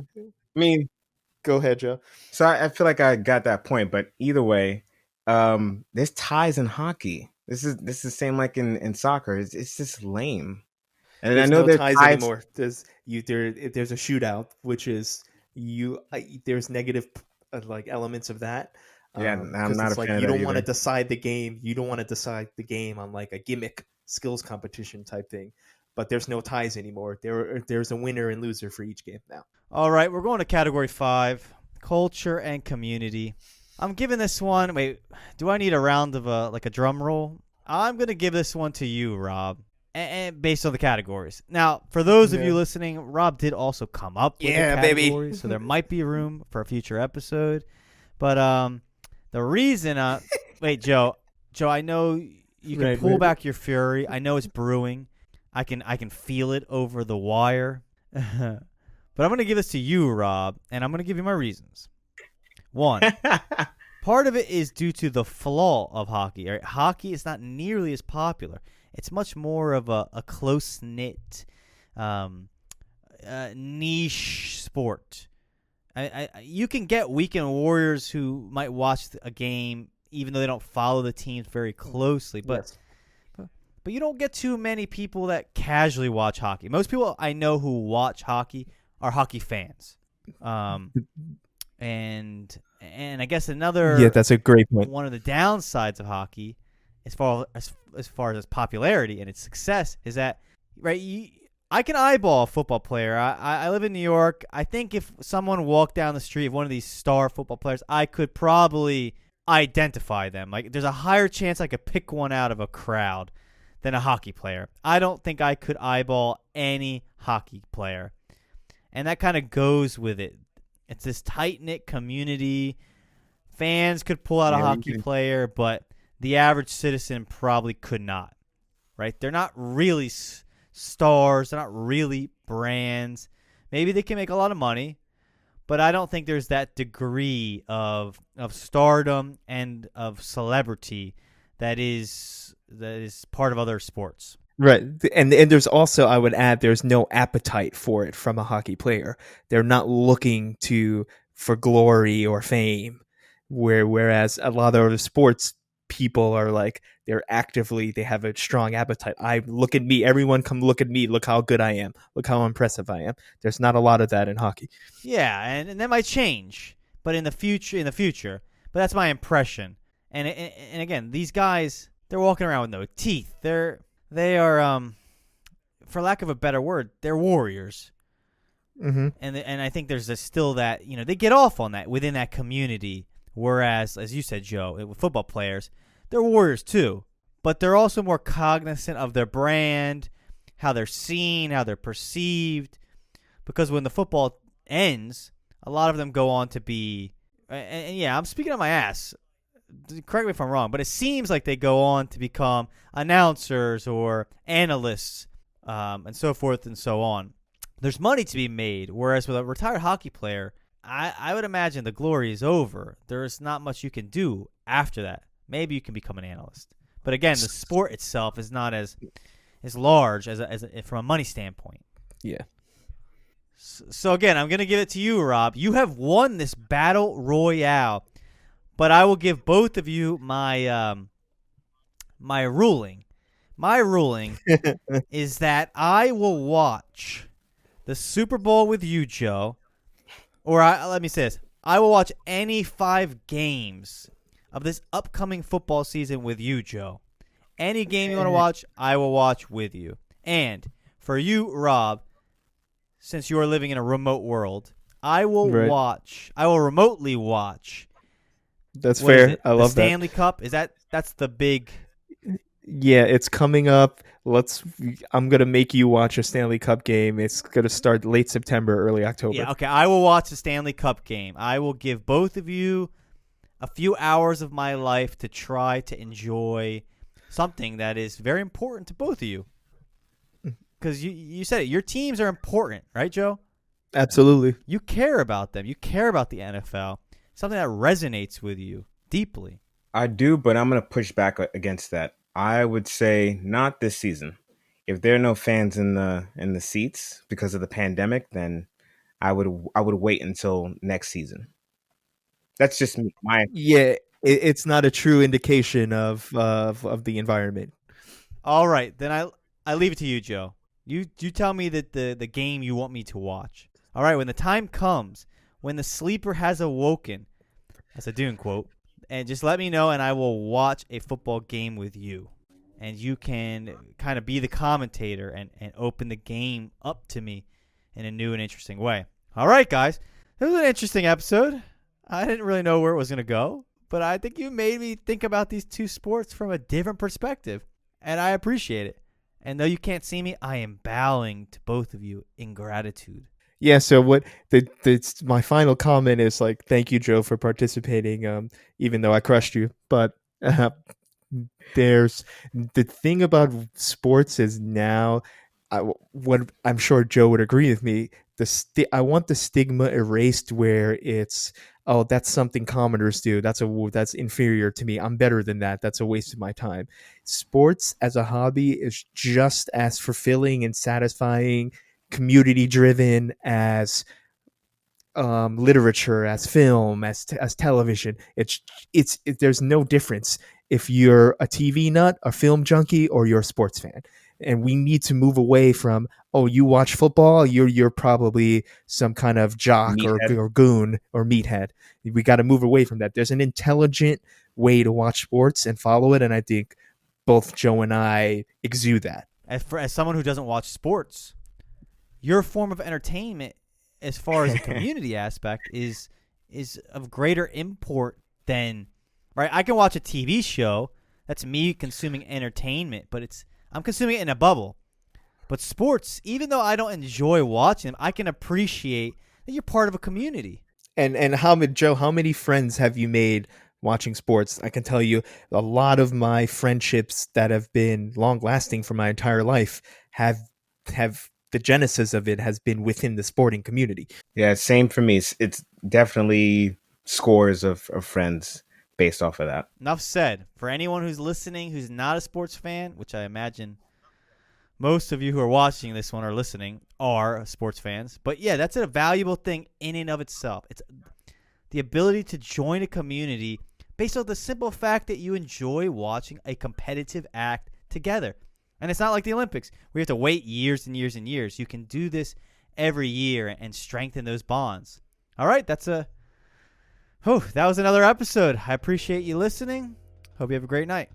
Go ahead, Joe. So I feel like I got that point, but either way, there's ties in hockey. This is the same like in soccer. It's just lame. And there's I know no ties anymore. There's a shootout, which is there's negative like elements of that. Yeah, I'm not a fan of that. You don't want to decide the game. You don't want to decide the game on like a gimmick skills competition type thing. But there's no ties anymore. There's a winner and loser for each game now. All right, we're going to category 5, culture and community. I'm giving this one. Wait, do I need a round of a drum roll? I'm going to give this one to you, Rob, and based on the categories. Now, for those of you listening, Rob did also come up with the categories, baby. So there might be room for a future episode. But the reason, wait, Joe, I know you can pull back your fury. I know it's brewing. I can feel it over the wire. But I'm going to give this to you, Rob, and I'm going to give you my reasons. One, part of it is due to the flaw of hockey. Right? Hockey is not nearly as popular. It's much more of a close-knit, niche sport. You can get weekend warriors who might watch a game even though they don't follow the teams very closely. But you don't get too many people that casually watch hockey. Most people I know who watch hockey are hockey fans. And I guess another that's a great point. One of the downsides of hockey, as far as its popularity and its success, is that I can eyeball a football player. I live in New York. I think if someone walked down the street of one of these star football players, I could probably identify them. Like there's a higher chance I could pick one out of a crowd than a hockey player. I don't think I could eyeball any hockey player. And that kind of goes with it. It's this tight-knit community. Fans could pull out a hockey player, but the average citizen probably could not. Right? They're not really stars. They're not really brands. Maybe they can make a lot of money, but I don't think there's that degree of stardom and of celebrity that is part of other sports. Right. And there's also, I would add, there's no appetite for it from a hockey player. They're not looking for glory or fame, whereas a lot of other sports, people are like they have a strong appetite. Look at me, everyone come look at me, look how good I am, look how impressive I am. There's not a lot of that in hockey. Yeah, and that might change, but in the future. But that's my impression. And again, these guys, they're walking around with no teeth. They are for lack of a better word, they're warriors. Mm-hmm. And I think there's still that, they get off on that within that community. Whereas, as you said, Joe, with football players, they're warriors too, but they're also more cognizant of their brand, how they're seen, how they're perceived. Because when the football ends, a lot of them go on to be, and yeah, I'm speaking on my ass. Correct me if I'm wrong, but it seems like they go on to become announcers or analysts, and so forth and so on. There's money to be made, whereas with a retired hockey player, I would imagine the glory is over. There's not much you can do after that. Maybe you can become an analyst, but again, the sport itself is not as large as from a money standpoint. Yeah. So again, I'm gonna give it to you, Rob. You have won this battle royale, but I will give both of you my my ruling. My ruling is that I will watch the Super Bowl with you, Joe, or let me say this. I will watch any 5 games of this upcoming football season with you, Joe. Any game you want to watch, I will watch with you. And for you, Rob, since you are living in a remote world, I will remotely watch. That's fair. I love the Stanley Cup. That's the big... Yeah, it's coming up. I'm going to make you watch a Stanley Cup game. It's going to start late September, early October. Yeah, okay. I will watch the Stanley Cup game. I will give both of you a few hours of my life to try to enjoy something that is very important to both of you. Because you said it. Your teams are important, right, Joe? Absolutely. You care about them. You care about the NFL. Something that resonates with you deeply. I do, but I'm going to push back against that. I would say not this season. If there are no fans in the seats because of the pandemic, then I would wait until next season. That's just me. It's not a true indication of the environment. All right, then I leave it to you, Joe. You tell me that the game you want me to watch. All right, when the time comes, when the sleeper has awoken, that's a Dune quote. And just let me know, and I will watch a football game with you. And you can kind of be the commentator and open the game up to me in a new and interesting way. All right, guys. It was an interesting episode. I didn't really know where it was going to go, but I think you made me think about these two sports from a different perspective, and I appreciate it. And though you can't see me, I am bowing to both of you in gratitude. Yeah, so what my final comment is like, thank you, Joe, for participating, even though I crushed you. But there's the thing about sports is now, what I'm sure Joe would agree with me, I want the stigma erased where it's, oh, that's something commoners do. That's inferior to me. I'm better than that. That's a waste of my time. Sports as a hobby is just as fulfilling and satisfying, community driven as literature, as film, as television. There's no difference if you're a TV nut, a film junkie, or you're a sports fan. And we need to move away from, oh, you watch football, you're probably some kind of jock or goon or meathead. We got to move away from that. There's an intelligent way to watch sports and follow it, and I think both Joe and I exude that. As someone who doesn't watch sports, your form of entertainment, as far as the community aspect, is of greater import than, right? I can watch a TV show. That's me consuming entertainment, but I'm consuming it in a bubble. But sports, even though I don't enjoy watching them, I can appreciate that you're part of a community. And Joe, how many friends have you made watching sports? I can tell you a lot of my friendships that have been long lasting for my entire life have the genesis of it has been within the sporting community. Yeah, same for me. It's definitely scores of friends based off of that. Enough said. For anyone who's listening who's not a sports fan, which I imagine most of you who are watching this one or listening are sports fans. But yeah, that's a valuable thing in and of itself. It's the ability to join a community based on the simple fact that you enjoy watching a competitive act together. And it's not like the Olympics. We have to wait years and years and years. You can do this every year and strengthen those bonds. All right, that was another episode. I appreciate you listening. Hope you have a great night.